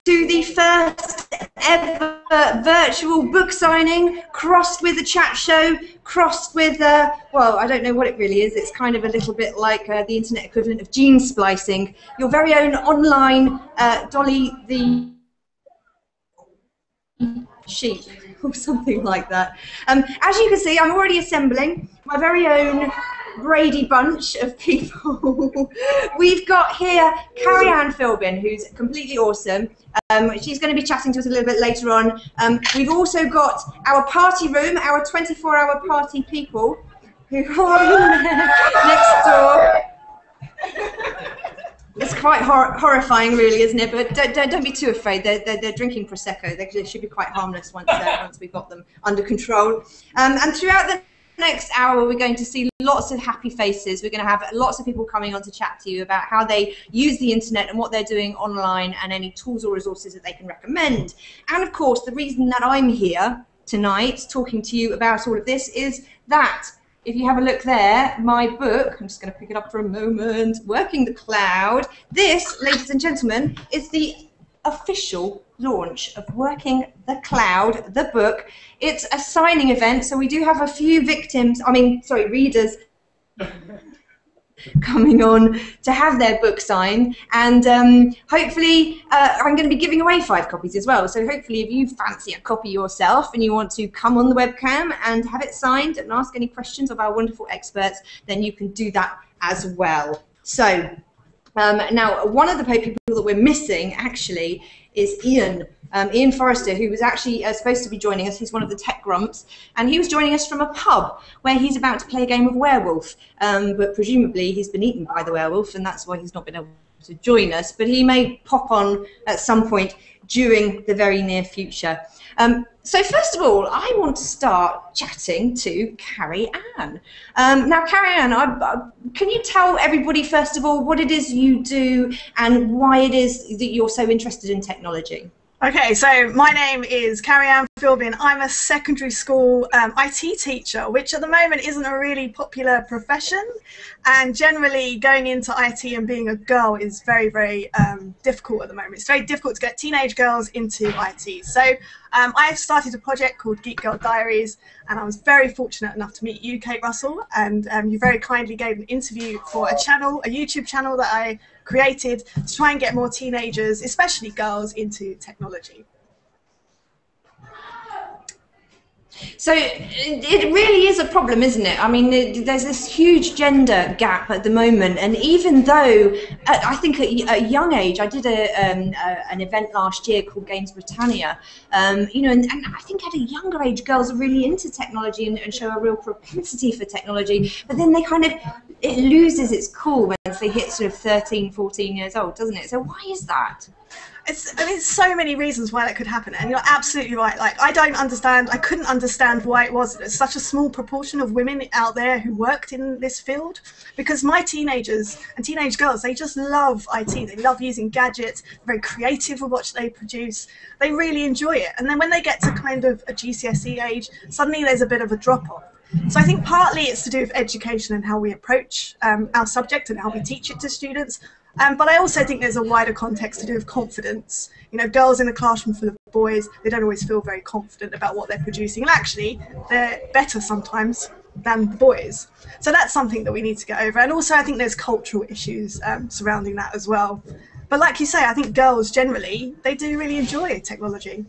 to the first ever virtual book signing, crossed with a chat show, crossed with, well, I don't know what it really is. It's kind of a little bit like the internet equivalent of gene splicing. Your very own online Dolly the sheep, or something like that. As you can see, I'm already assembling my very own Brady bunch of people. We've got here Carrie-Anne Philbin, who's completely awesome. She's going to be chatting to us a little bit later on. We've also got our party room, our 24-hour party people, who are in there next door. It's quite horrifying, really, isn't it? But don't be too afraid. They're drinking Prosecco. They should be quite harmless once we've got them under control. And throughout the next hour, we're going to see lots of happy faces. We're going to have lots of people coming on to chat to you about how they use the internet and what they're doing online and any tools or resources that they can recommend. And of course, the reason that I'm here tonight talking to you about all of this is that if you have a look there, my book, I'm just going to pick it up for a moment, Working the Cloud. This, ladies and gentlemen, is the official launch of Working the Cloud, the book. It's a signing event, so we do have a few readers coming on to have their book signed, and hopefully I'm going to be giving away 5 copies as well, so hopefully if you fancy a copy yourself and you want to come on the webcam and have it signed and ask any questions of our wonderful experts, then you can do that as well. So now, one of the people that we're missing actually is Ian. Ian Forrester, who was actually supposed to be joining us. He's one of the tech grumps, and he was joining us from a pub where he's about to play a game of werewolf, but presumably he's been eaten by the werewolf, and that's why he's not been able to join us, but he may pop on at some point during the very near future. So first of all, I want to start chatting to Carrie-Anne. Now, Carrie-Anne, can you tell everybody, first of all, what it is you do and why it is that you're so interested in technology? Okay, so my name is Carrie-Anne Philbin. I'm a secondary school IT teacher, which at the moment isn't a really popular profession. And generally going into IT and being a girl is very, very difficult at the moment. It's very difficult to get teenage girls into IT. So I started a project called Geek Girl Diaries, and I was very fortunate enough to meet you, Kate Russell, and you very kindly gave an interview for a channel, a YouTube channel that I created to try and get more teenagers, especially girls, into technology. So it really is a problem, isn't it? I mean, there's this huge gender gap at the moment, and even though I think at a young age, I did an event last year called Games Britannia, you know, and I think at a younger age, girls are really into technology and show a real propensity for technology, but then it loses its cool once they hit sort of 13, 14 years old, doesn't it? So why is that? I mean, so many reasons why that could happen, and you're absolutely right. Like, I couldn't understand why it was there's such a small proportion of women out there who worked in this field, because my teenagers and teenage girls, they just love IT. They love using gadgets, very creative with what they produce. They really enjoy it. And then when they get to kind of a GCSE age, suddenly there's a bit of a drop-off. So I think partly it's to do with education and how we approach our subject and how we teach it to students. But I also think there's a wider context to do with confidence. You know, girls in a classroom full of boys, they don't always feel very confident about what they're producing. And actually, they're better sometimes than the boys. So that's something that we need to get over. And also, I think there's cultural issues surrounding that as well. But like you say, I think girls generally, they do really enjoy technology.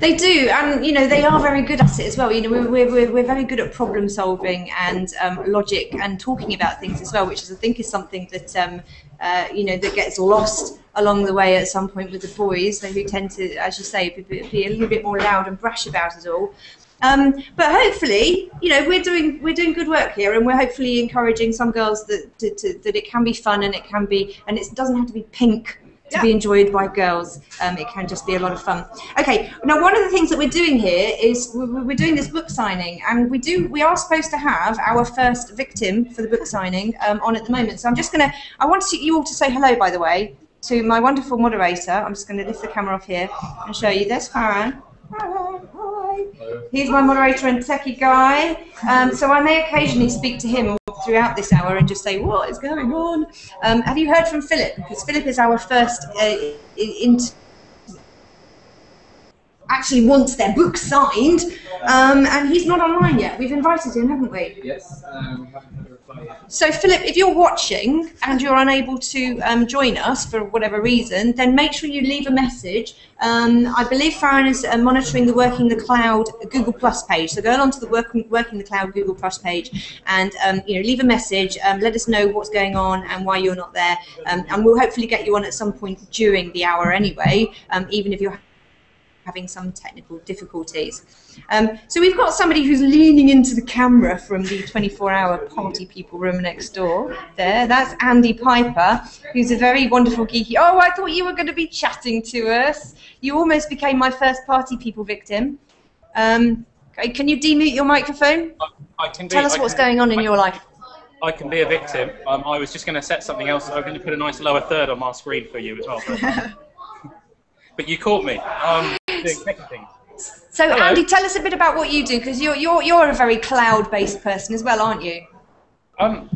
They do, and you know, they are very good at it as well. You know, we're very good at problem solving and logic and talking about things as well, which I think is something that you know, that gets lost along the way at some point with the boys, who tend to, as you say, be a little bit more loud and brash about it all. But hopefully, you know, we're doing good work here, and we're hopefully encouraging some girls that it can be fun, and it doesn't have to be pink to be enjoyed by girls. It can just be a lot of fun. Okay, now one of the things that we're doing here is we're doing this book signing, and we are supposed to have our first victim for the book signing on at the moment. So I want you all to say hello, by the way, to my wonderful moderator. I'm just going to lift the camera off here and show you this. Hi. He's my moderator and techie guy. So I may occasionally speak to him throughout this hour and just say, what is going on? Have you heard from Philip? Because Philip is our first actually wants their book signed, and he's not online yet. We've invited him, haven't we? Yes, we haven't had a reply yet. So Philip, if you're watching and you're unable to join us for whatever reason, then make sure you leave a message. I believe Farron is monitoring the Working the Cloud Google Plus page. So go on to the Working the Cloud Google Plus page and leave a message. Let us know what's going on and why you're not there, and we'll hopefully get you on at some point during the hour anyway, even if you're having some technical difficulties. So we've got somebody who's leaning into the camera from the 24-hour party people room next door there. That's Andy Piper, who's a very wonderful geeky. Oh, I thought you were going to be chatting to us. You almost became my first party people victim. Can you demute your microphone? I can be, Tell us what's going on in your life. I can be a victim. I was just going to set something else. I was going to put a nice lower third on my screen for you as well. But you caught me. Doing second things. So Hello. Andy, tell us a bit about what you do, because you're a very cloud-based person as well, aren't you?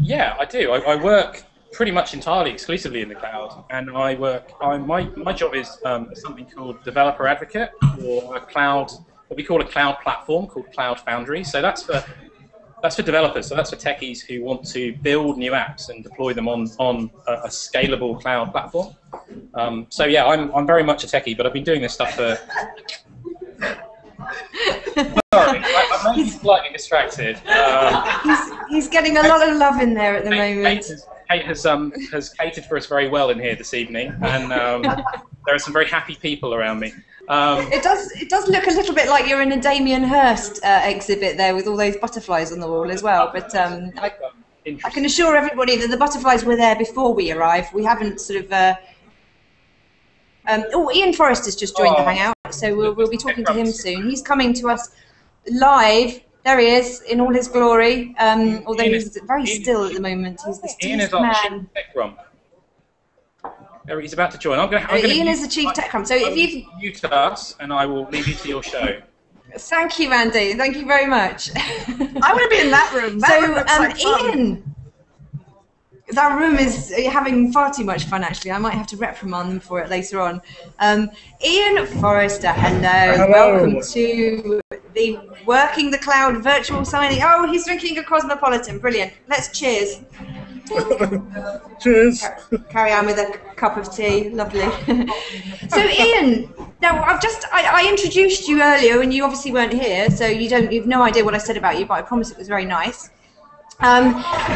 Yeah, I do. I work pretty much entirely, exclusively in the cloud, and my job is something called developer advocate, or a cloud, what we call a cloud platform called Cloud Foundry. So that's for developers. So that's for techies who want to build new apps and deploy them on a scalable cloud platform. So yeah, I'm very much a techie, but I've been doing this stuff for. Sorry, I may be slightly distracted. He's getting a lot of love in there at the moment. Kate has catered for us very well in here this evening, and there are some very happy people around me. It does look a little bit like you're in a Damien Hirst exhibit there with all those butterflies on the wall as well. But I can assure everybody that the butterflies were there before we arrived. We haven't sort of. Ian Forrest has just joined the Hangout, so we'll be talking to him soon. He's coming to us live. There he is in all his glory. Although he's very still at the moment. He's the Ian is chief our chief man. tech grump. There, he's about to join. Ian is the chief tech grump. So if you mute us, and I will leave you to your show. thank you, Andy. Thank you very much. I want to be in that room. That room looks like fun. Ian. That room is having far too much fun, actually. I might have to reprimand them for it later on. Ian Forrester, hello. Welcome to the Working the Cloud virtual signing. Oh, he's drinking a Cosmopolitan. Brilliant. Let's cheers. Cheers. Carry on with a cup of tea. Lovely. So, Ian, now I introduced you earlier, and you obviously weren't here, so you've no idea what I said about you, but I promise it was very nice.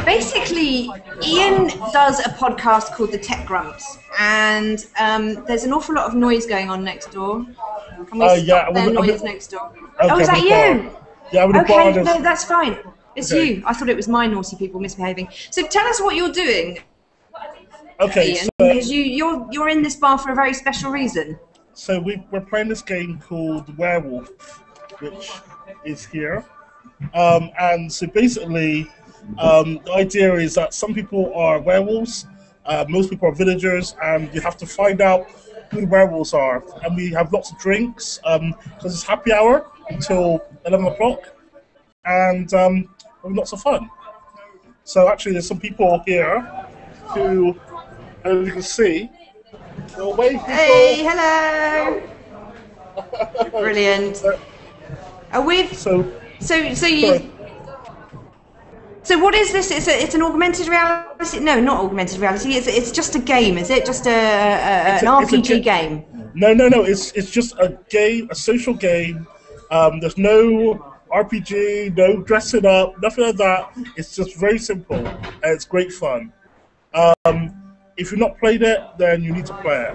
Basically, Ian does a podcast called The Tech Grumps, and there's an awful lot of noise going on next door. Can we stop their noise next door? Okay, oh, is that you? Yeah, I'm okay, no, that's fine. It's you. I thought it was my naughty people misbehaving. So tell us what you're doing, okay, Ian, because you're in this bar for a very special reason. So we're playing this game called Werewolf, which is here, and so basically. The idea is that some people are werewolves, most people are villagers, and you have to find out who the werewolves are. And we have lots of drinks, because it's happy hour until 11 o'clock, and we have lots of fun. So actually there's some people here who, as you can see, they're waving. Hey, hello! Brilliant. So what is this? It's an augmented reality? No, not augmented reality. It's just a game, is it? Just an RPG game? No. It's just a game, a social game. There's no RPG, no dressing up, nothing like that. It's just very simple, and it's great fun. If you've not played it, then you need to play it.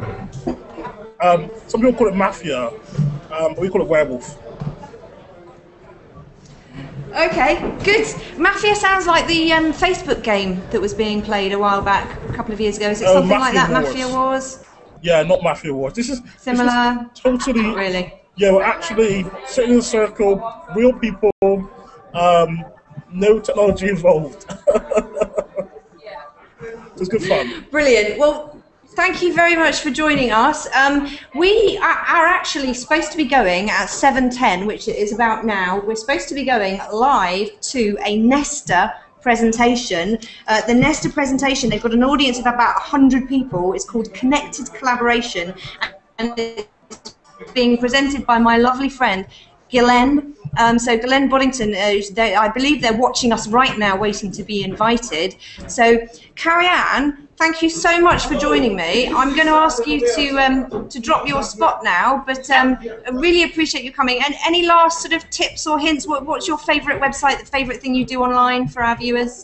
Some people call it Mafia, but we call it Werewolf. Okay, good. Mafia sounds like the Facebook game that was being played a while back, a couple of years ago. Is it something like that, Mafia Wars? Yeah, not Mafia Wars. This is similar. This is totally. Really? Yeah, we're actually sitting in a circle, real people, no technology involved. It's good fun. Brilliant. Well, Thank you very much for joining us. We are actually supposed to be going at 7:10, which is about now. We're supposed to be going live to a Nesta presentation. The Nesta presentation, they've got an audience of about 100 people. It's called Connected Collaboration, and it's being presented by my lovely friend, Ghislaine. So Ghislaine Boddington, I believe they're watching us right now, waiting to be invited. So Carrie-Anne, thank you so much for joining me. I'm going to ask you to drop your spot now, but I really appreciate you coming. And any last sort of tips or hints? What's your favourite website, the favourite thing you do online for our viewers?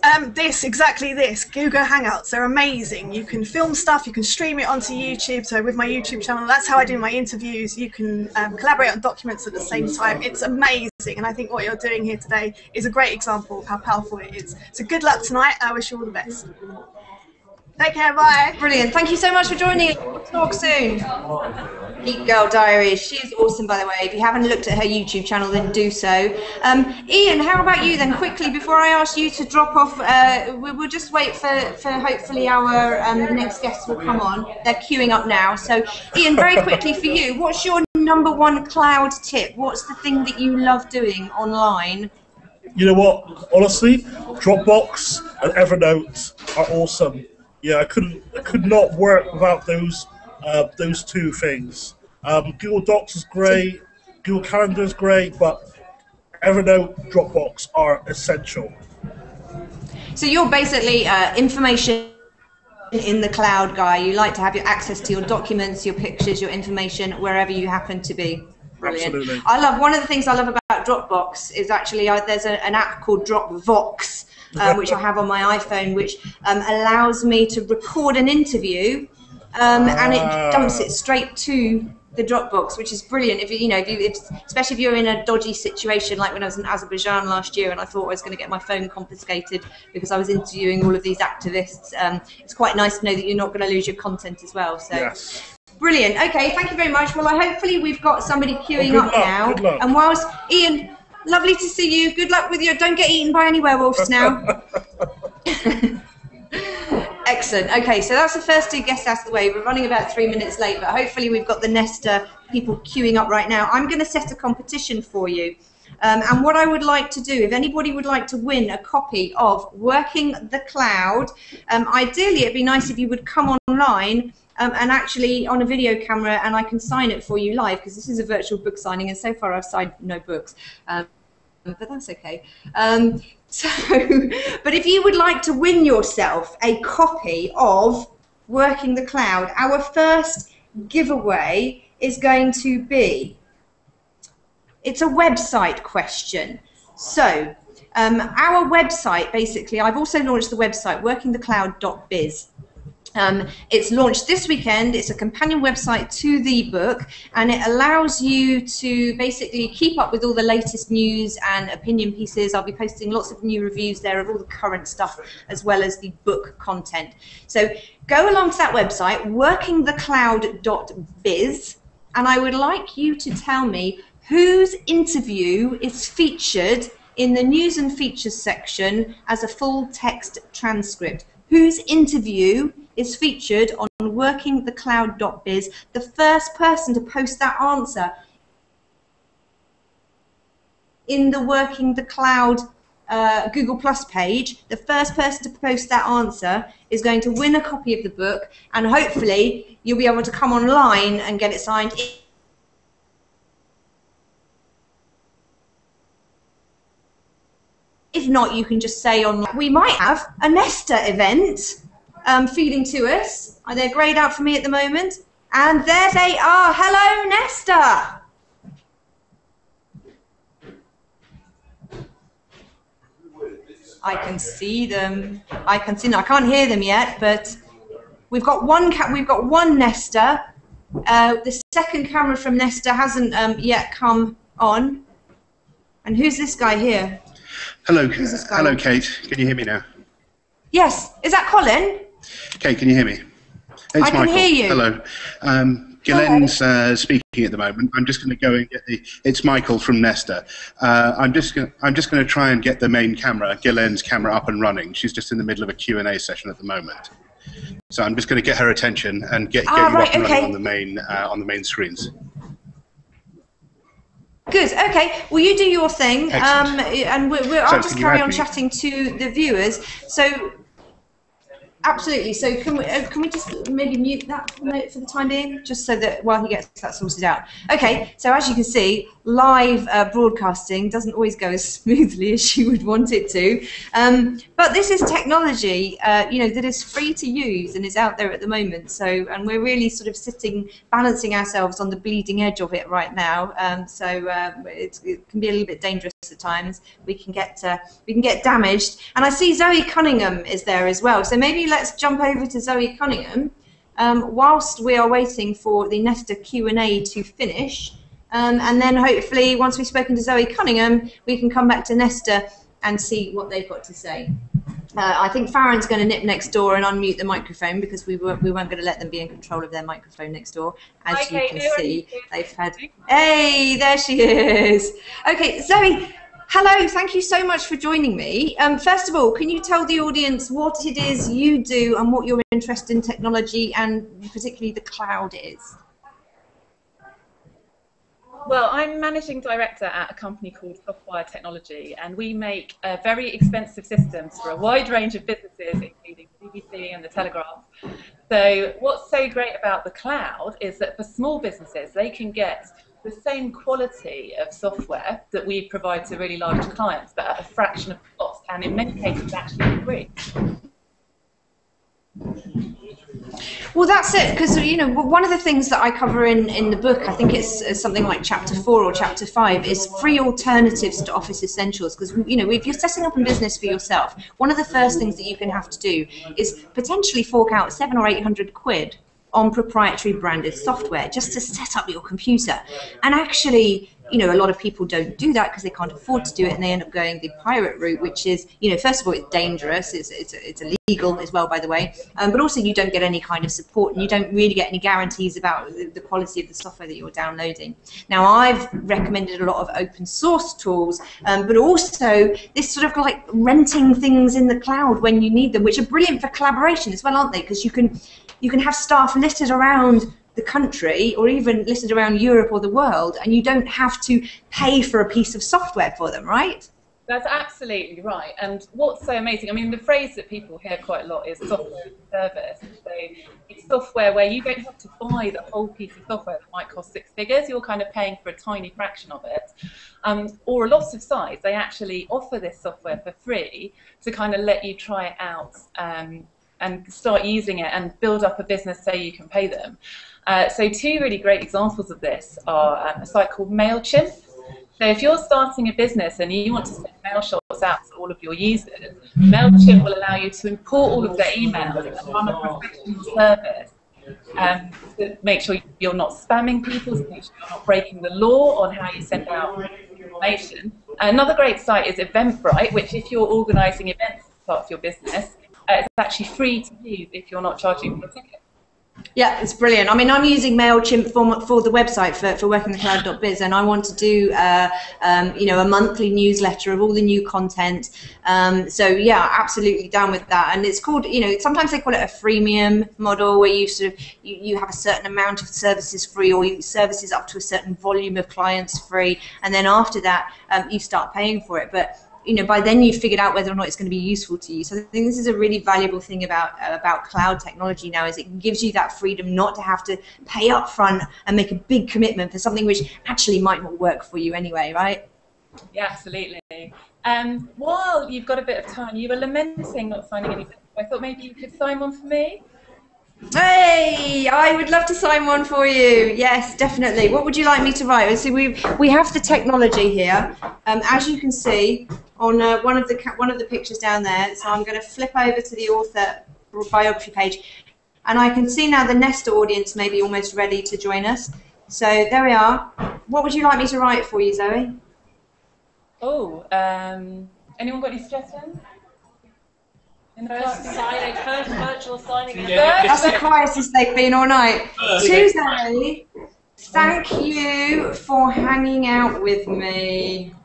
Exactly this. Google Hangouts, they're amazing. You can film stuff, you can stream it onto YouTube. So with my YouTube channel, that's how I do my interviews. You can collaborate on documents at the same time. It's amazing. And I think what you're doing here today is a great example of how powerful it is. So good luck tonight. I wish you all the best. Take care, bye. Brilliant. Thank you so much for joining us. We'll talk soon. Geek Girl Diaries. She's awesome, by the way. If you haven't looked at her YouTube channel, then do so. Ian, how about you then, quickly, before I ask you to drop off? We'll just wait for hopefully our next guests will come on. They're queuing up now. So, Ian, very quickly for you, what's your #1 cloud tip? What's the thing that you love doing online? You know what? Honestly, Dropbox and Evernote are awesome. Yeah, I could not work without those two things. Google Docs is great, Google Calendar is great, but Evernote, Dropbox are essential. So you're basically information in the cloud guy. You like to have your access to your documents, your pictures, your information, wherever you happen to be. Brilliant. Absolutely. One of the things I love about Dropbox is actually there's an app called Dropvox, which I have on my iPhone, which allows me to record an interview, and it dumps it straight to the Dropbox, which is brilliant. Especially if you're in a dodgy situation, like when I was in Azerbaijan last year, and I thought I was going to get my phone confiscated because I was interviewing all of these activists. It's quite nice to know that you're not going to lose your content as well. So. Yes. Brilliant. Okay, thank you very much. Well, hopefully we've got somebody queuing up now. Good luck. And whilst Ian, lovely to see you. Good luck with your. Don't get eaten by any werewolves now. Excellent. Okay, so that's the first two guests out of the way. We're running about 3 minutes late, but hopefully we've got the Nesta people queuing up right now. I'm going to set a competition for you. And what I would like to do, if anybody would like to win a copy of Working the Cloud, ideally it'd be nice if you would come online and actually on a video camera, and I can sign it for you live, because this is a virtual book signing, and so far I've signed no books. But that's okay. But if you would like to win yourself a copy of Working the Cloud, our first giveaway is going to be, it's a website question. So our website, basically, I've also launched the website, workingthecloud.biz. It's launched this weekend. It's a companion website to the book, and it allows you to basically keep up with all the latest news and opinion pieces. I'll be posting lots of new reviews there of all the current stuff, as well as the book content. So go along to that website, workingthecloud.biz, and I would like you to tell me whose interview is featured in the news and features section as a full text transcript. Whose interview is featured on workingthecloud.biz. The first person to post that answer in the Working the Cloud Google Plus page, the first person to post that answer is going to win a copy of the book, and hopefully you'll be able to come online and get it signed. If not, you can just say online. We might have a Nesta event feeding to us. They're greyed out for me at the moment. And there they are. Hello, Nesta. I can see them. I can see them. I can't hear them yet, but we've got one Nesta. The second camera from Nesta hasn't yet come on. And who's this guy here? Hello, hello, Kate. Can you hear me now? Yes. Is that Colin? Kate, can you hear me? It's I can Michael. hear you. Hello. Ghislaine's speaking at the moment. I'm just going to go and get the. It's Michael from Nesta. I'm just going to try and get the main camera, Ghislaine's camera, up and running. She's just in the middle of a Q&A session at the moment. So I'm just going to get her attention and get you right, up and okay. running on the main screens. Good. Okay. Well, you do your thing, and I'll just carry on chatting to the viewers. So, absolutely. So, can we just maybe mute that for the time being, just so that while he gets that sorted out. Okay. So, as you can see, live broadcasting doesn't always go as smoothly as you would want it to, but this is technology, that is free to use and is out there at the moment. So, and we're really sort of balancing ourselves on the bleeding edge of it right now. It can be a little bit dangerous at times. We can get damaged. And I see Zoe Cunningham is there as well. So maybe let's jump over to Zoe Cunningham whilst we are waiting for the Nesta Q&A to finish. And then hopefully, once we've spoken to Zoe Cunningham, we can come back to Nesta and see what they've got to say. I think Farron's going to nip next door and unmute the microphone because we weren't going to let them be in control of their microphone next door. As you can see, they've had... Hey, there she is. Okay, Zoe, hello. Thank you so much for joining me. First of all, can you tell the audience what it is you do and what your interest in technology and particularly the cloud is? Well, I'm managing director at a company called Softwire Technology, and we make very expensive systems for a wide range of businesses, including BBC and the Telegraph. So what's so great about the cloud is that for small businesses, they can get the same quality of software that we provide to really large clients, but at a fraction of the cost, and in many cases actually free. Well, that's it, because one of the things that I cover in the book, I think it's something like chapter 4 or chapter 5, is free alternatives to Office Essentials. Because if you're setting up a business for yourself, one of the first things that you're going to have to do is potentially fork out 700 or 800 quid on proprietary branded software just to set up your computer. And actually, a lot of people don't do that because they can't afford to do it, and they end up going the pirate route, which is, first of all, it's dangerous, it's illegal as well, by the way, but also you don't get any kind of support, and you don't really get any guarantees about the quality of the software that you're downloading. Now, I've recommended a lot of open source tools, but also this sort of like renting things in the cloud when you need them, which are brilliant for collaboration as well, aren't they? Because you can have staff littered around the country or even littered around Europe or the world, and you don't have to pay for a piece of software for them, right? That's absolutely right. And what's so amazing, I mean, the phrase that people hear quite a lot is software as a service. So it's software where you don't have to buy the whole piece of software that might cost 6 figures. You're kind of paying for a tiny fraction of it. Or a lot of sites, they actually offer this software for free to kind of let you try it out and start using it and build up a business so you can pay them. So 2 really great examples of this are a site called MailChimp. So if you're starting a business and you want to send mail shots out to all of your users, MailChimp will allow you to import all of their emails and run a professional service to make sure you're not spamming people, to make sure you're not breaking the law on how you send out information. Another great site is Eventbrite, which if you're organising events as part of your business, it's actually free to use if you're not charging for a ticket. Yeah, it's brilliant. I mean, I'm using MailChimp for the website for workingthecloud.biz, and I want to do, a monthly newsletter of all the new content. So yeah, absolutely down with that. And it's called, sometimes they call it a freemium model, where you sort of you have a certain amount of services free, or services up to a certain volume of clients free, and then after that, you start paying for it. But by then you've figured out whether or not it's going to be useful to you. So I think this is a really valuable thing about cloud technology now, is it gives you that freedom not to have to pay up front and make a big commitment for something which actually might not work for you anyway, right? Yeah, absolutely. While you've got a bit of time, you were lamenting not signing any books. I thought maybe you could sign one for me. Hey, I would love to sign one for you. Yes, definitely. What would you like me to write? So we have the technology here, as you can see on one of the pictures down there. So I'm going to flip over to the author biography page, and I can see now the Nesta audience may be almost ready to join us. So there we are. What would you like me to write for you, Zoe? Oh, anyone got any suggestions? First virtual signing. That's the quietest they've been all night. Tuesday, thank you for hanging out with me.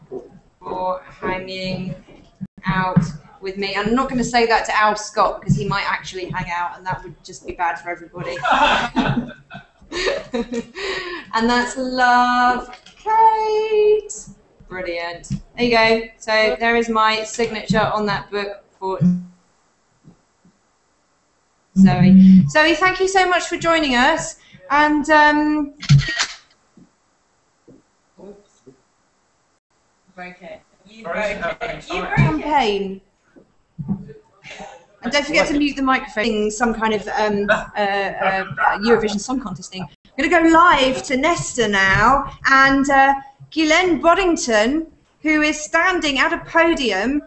with me. And I'm not going to say that to Al Scott because he might actually hang out, and that would just be bad for everybody. And that's Love Kate. Brilliant. There you go. So there is my signature on that book for Zoe. Zoe, thank you so much for joining us. And Okay. campaign. And don't forget to mute the microphone. Some kind of Eurovision Song Contest thing. I'm going to go live to Nesta now, and Ghislaine Boddington, who is standing at a podium.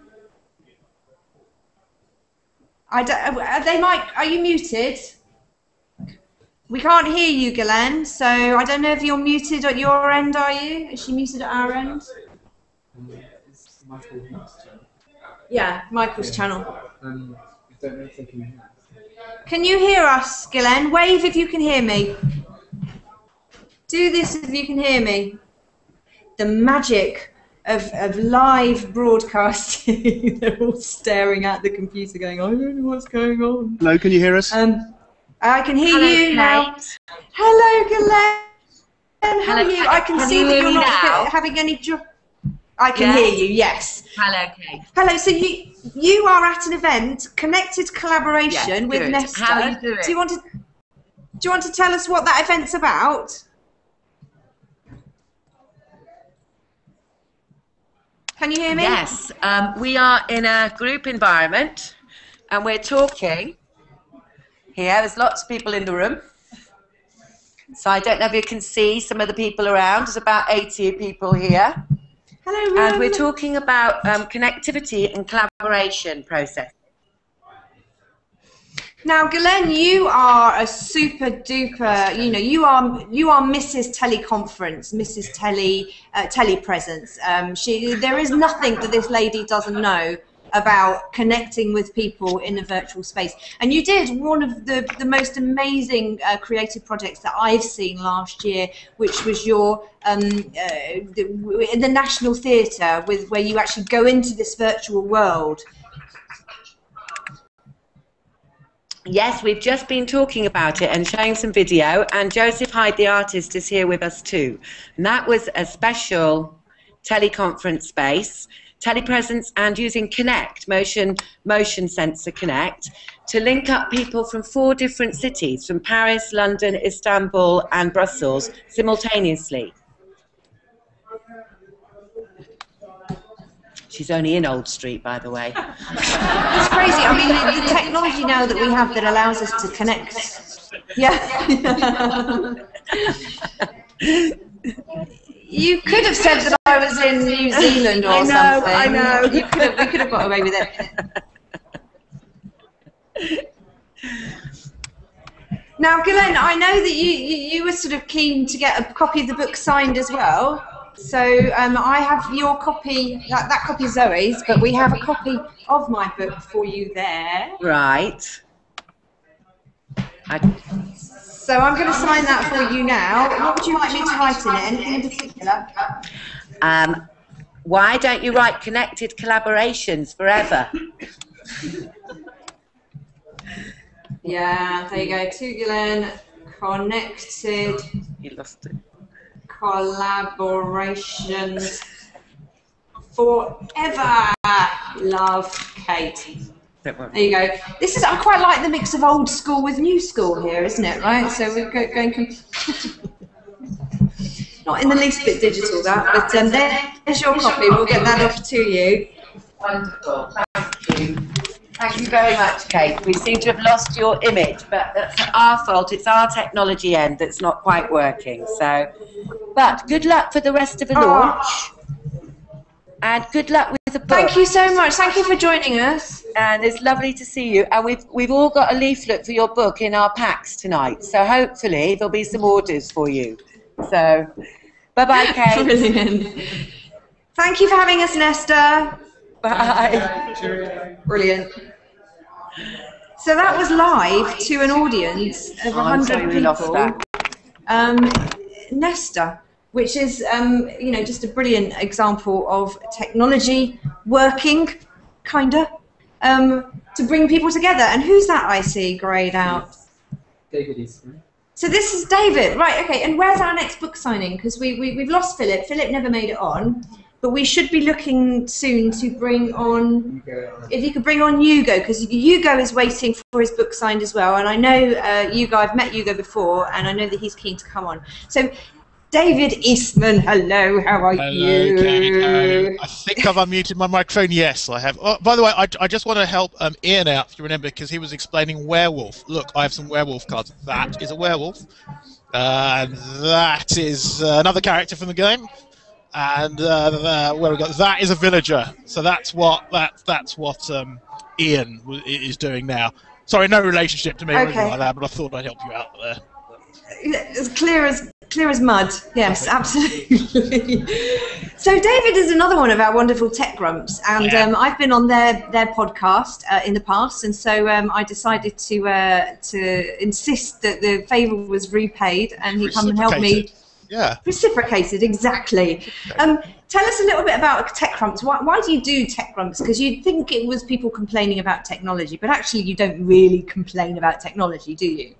Are you muted? We can't hear you, Ghislaine, so I don't know if you're muted at your end, are you? Is she muted at our end? It's Michael's channel. Yeah, Michael's channel. I don't know if they can hear us. Can you hear us, Ghislaine? Wave if you can hear me. Do this if you can hear me. The magic of live broadcasting. They're all staring at the computer going, I don't know what's going on. Hello, can you hear us? I can hear you now. Hello, Ghislaine. How are you? I can see that you're not having any joy. I can hear you, yes. Hello, Kate. Hello, so you are at an event, Connected Collaboration with Nesta. How are you doing? Do you want to tell us what that event's about? Can you hear me? Yes, we are in a group environment and we're talking here. There's lots of people in the room. So I don't know if you can see some of the people around. There's about 80 people here. Hello, and we're talking about connectivity and collaboration process. Now, Ghislaine, you are a super duper, you are Mrs. Teleconference, Mrs. Telepresence. There is nothing that this lady doesn't know about connecting with people in a virtual space. And you did one of the most amazing creative projects that I've seen last year, which was your in the National Theatre, where you actually go into this virtual world. Yes, we've just been talking about it and showing some video, and Joseph Hyde, the artist, is here with us too. And that was a special teleconference space, telepresence, and using Connect, motion sensor Connect, to link up people from 4 different cities, from Paris, London, Istanbul, and Brussels, simultaneously. She's only in Old Street, by the way. It's crazy. I mean, the technology now that we have that allows us to connect. Yeah. You could have said that I was in New Zealand or something. I know. We could have got away with it. Now, Ghislaine, I know that you were sort of keen to get a copy of the book signed as well. So I have your copy, that copy is Zoe's, but we have a copy of my book for you there. Right. So I'm going to sign that for you now. What would you like me to write in it? Anything in particular? Why don't you write Connected Collaborations forever? Yeah, there you go. To Ghislaine, Connected. You lost it. Collaborations forever. Love, Kate. There you go. This is, I quite like the mix of old school with new school here, isn't it? Right. So we're going not in the least bit digital, that. But there's your copy. We'll get that off to you. Wonderful. Thank you. Thank you very much, Kate. We seem to have lost your image, but that's our fault. It's our technology end that's not quite working. So, but good luck for the rest of the launch, and good luck with the book. Thank you so much. Thank you for joining us. And it's lovely to see you. And we've all got a leaflet for your book in our packs tonight. So hopefully there'll be some orders for you. So, bye-bye, Kate. Brilliant. Thank you for having us, Nesta. Bye. Brilliant. So that was live to an audience of 100 people. Nesta, which is just a brilliant example of technology working, kinda. to bring people together. And who's that I see greyed out? David Eastman. So this is David, right? Okay. And where's our next book signing? Because we've lost Philip. Philip never made it on, but we should be looking soon to bring on. If you could bring on Hugo, because Hugo is waiting for his book signed as well. And I know Hugo. I've met Hugo before, and I know that he's keen to come on. So. David Eastman, hello, how are you? Hello. I think I've unmuted my microphone. Yes, I have. Oh, by the way, I just want to help Ian out, if you remember, because he was explaining werewolf. Look, I have some werewolf cards. That is a werewolf. And that is another character from the game. And where we got that is a villager. So that's what Ian is doing now. Sorry, no relationship to me or anything like that, but I thought I'd help you out there. As clear as mud. Yes, absolutely. So David is another one of our wonderful tech grumps, and I've been on their podcast in the past, and so I decided to insist that the favour was repaid, and he come and help me. Yeah. Reciprocated, exactly. Tell us a little bit about tech grumps. Why do you do tech grumps? Because you'd think it was people complaining about technology, but actually you don't really complain about technology, do you?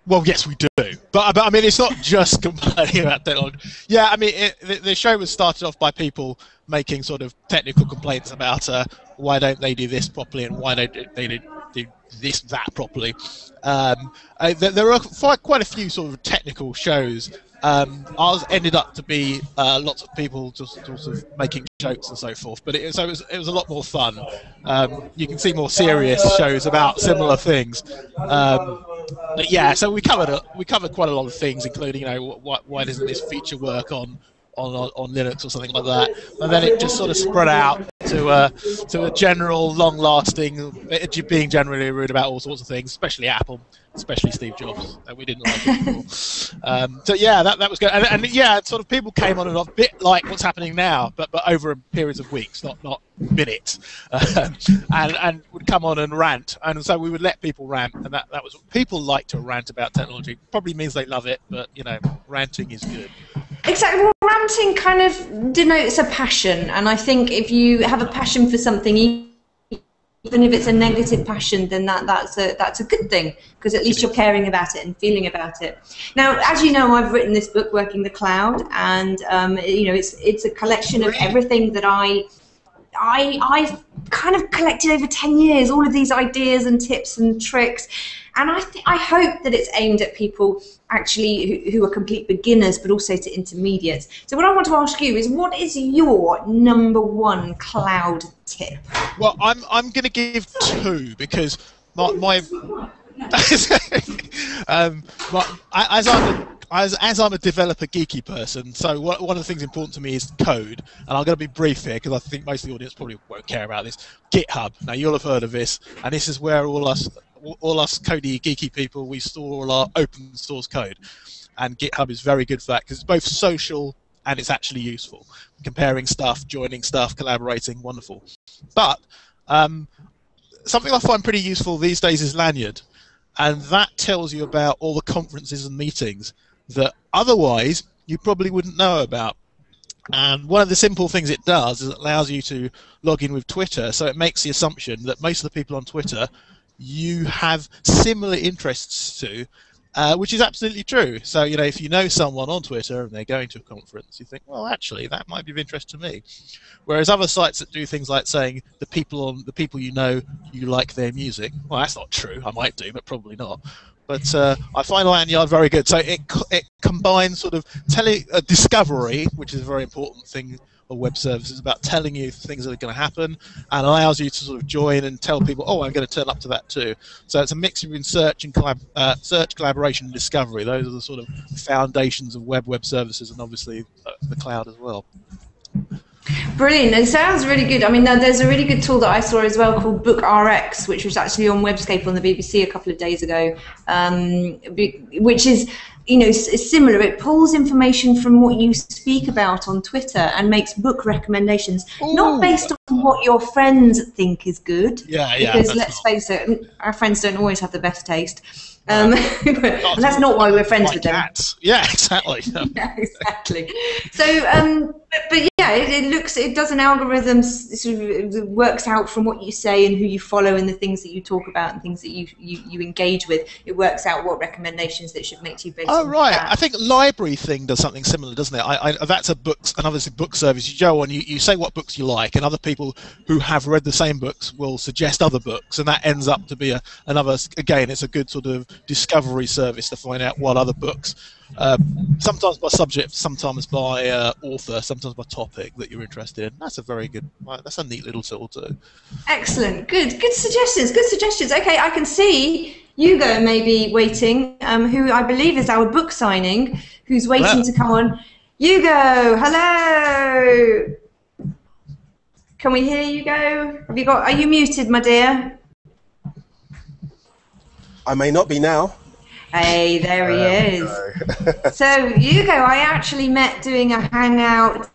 Well, yes, we do, but I mean, it's not just complaining about technology. Yeah, I mean, the show was started off by people making sort of technical complaints about why don't they do this properly and why don't they do that properly. There are quite a few sort of technical shows. Ours ended up to be lots of people just sort of making jokes and so forth, but it was a lot more fun. You can see more serious shows about similar things. But yeah, so we covered quite a lot of things, including, you know, why doesn't this feature work on Linux or something like that, and then it just sort of spread out to a general, long-lasting, being generally rude about all sorts of things, especially Apple, especially Steve Jobs. We didn't like it before. So yeah, that was good, and yeah, sort of people came on and off, a bit like what's happening now, but over a periods of weeks, not minutes, and would come on and rant, and so we would let people rant, and that was what people like to rant about technology. Probably means they love it, but you know, ranting is good. Exactly. Well, ranting kind of denotes a passion, and I think if you have a passion for something, even if it's a negative passion, then that's a good thing, because at least you're caring about it and feeling about it. Now, as you know, I've written this book, Working the Cloud, and you know, it's a collection of everything that I've kind of collected over 10 years, all of these ideas and tips and tricks, and I hope that it's aimed at people actually who are complete beginners, but also to intermediates. So what I want to ask you is, what is your #1 cloud tip? Well, I'm going to give 2, because as I'm a developer geeky person, so one of the things important to me is code, and I'm going to be brief here because I think most of the audience probably won't care about this. GitHub. Now you'll have heard of this, and this is where all us codey geeky people, we store all our open source code, and GitHub is very good for that because it's both social and it's actually useful. Comparing stuff, joining stuff, collaborating, wonderful. But something I find pretty useful these days is Lanyard, and that tells you about all the conferences and meetings that otherwise you probably wouldn't know about. And one of the simple things it does is it allows you to log in with Twitter, so it makes the assumption that most of the people on Twitter you have similar interests to, which is absolutely true. So, you know, if you know someone on Twitter and they're going to a conference, you think, well, actually, that might be of interest to me. Whereas other sites that do things like saying the people you know, you like their music, well, that's not true. I might do, but probably not. But I find Lanyard very good. So it combines sort of discovery, which is a very important thing of web services, about telling you things that are going to happen, and allows you to sort of join and tell people, oh, I'm going to turn up to that too. So it's a mix between search and search, collaboration, and discovery. Those are the sort of foundations of web services, and obviously the cloud as well. Brilliant. It sounds really good. I mean, there's a really good tool that I saw as well called BookRx, which was actually on Webscape on the BBC a couple of days ago, which is you know, similar. It pulls information from what you speak about on Twitter and makes book recommendations, not based on what your friends think is good. Yeah. Because let's face it, our friends don't always have the best taste. And that's not why we're friends with them. Cats. Yeah, exactly. Yeah, exactly. So, but yeah, it does an algorithm, sort of works out from what you say and who you follow and the things that you talk about and things that you engage with. It works out what recommendations that should make to you based on right. that. I think Library Thing does something similar, doesn't it? That's an obviously book service. You go on, you say what books you like, and other people who have read the same books will suggest other books, and that ends up to be another. Again, it's a good sort of discovery service to find out what other books, sometimes by subject, sometimes by author, sometimes by topic that you're interested in. That's a very good. That's a neat little tool too. Excellent, good suggestions. Good suggestions. Okay, I can see Hugo may be waiting. Who I believe is our book signing. Who's waiting to come on? Hugo, hello. Can we hear you, Hugo? Are you muted, my dear? I may not be now. Hey, there he is. So, Hugo, I actually met doing a hangout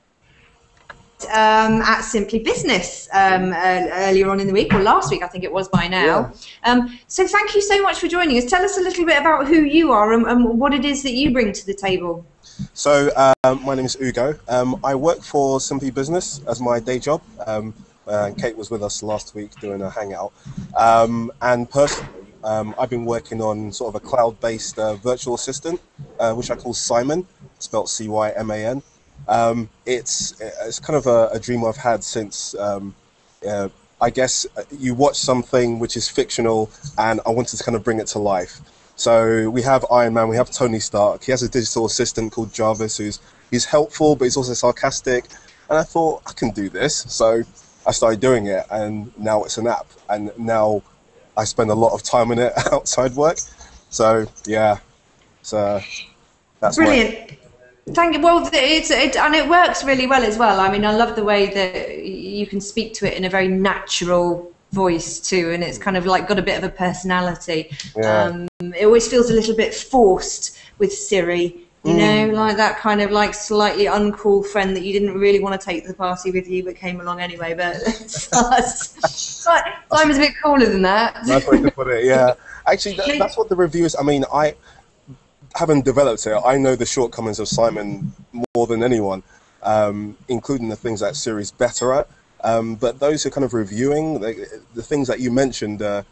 at Simply Business earlier on in the week, or last week I think it was by now. Yeah. So thank you so much for joining us. Tell us a little bit about who you are and what it is that you bring to the table. So my name is Hugo. I work for Simply Business as my day job. Kate was with us last week doing a hangout. And personally, I've been working on sort of a cloud-based virtual assistant, which I call Simon, spelled C-Y-M-A-N. It's kind of a dream I've had since, I guess, you watch something which is fictional, and I wanted to kind of bring it to life. So we have Iron Man, we have Tony Stark. He has a digital assistant called Jarvis, he's helpful, but he's also sarcastic. And I thought, I can do this. So I started doing it, and now it's an app. And now I spend a lot of time in it outside work. So yeah, so that's brilliant. Thank you. Well, and it works really well as well. I mean, I love the way that you can speak to it in a very natural voice too, and it's kind of like got a bit of a personality. Yeah. It always feels a little bit forced with Siri. You know, like that kind of like slightly uncool friend that you didn't really want to take to the party with you, but came along anyway. But Simon's a bit cooler than that. That's the way to put it. Yeah, actually, that's what the reviewers. I mean, I haven't developed it. I know the shortcomings of Simon more than anyone, including the things that Siri's better at. But those who are kind of reviewing the things that you mentioned, kind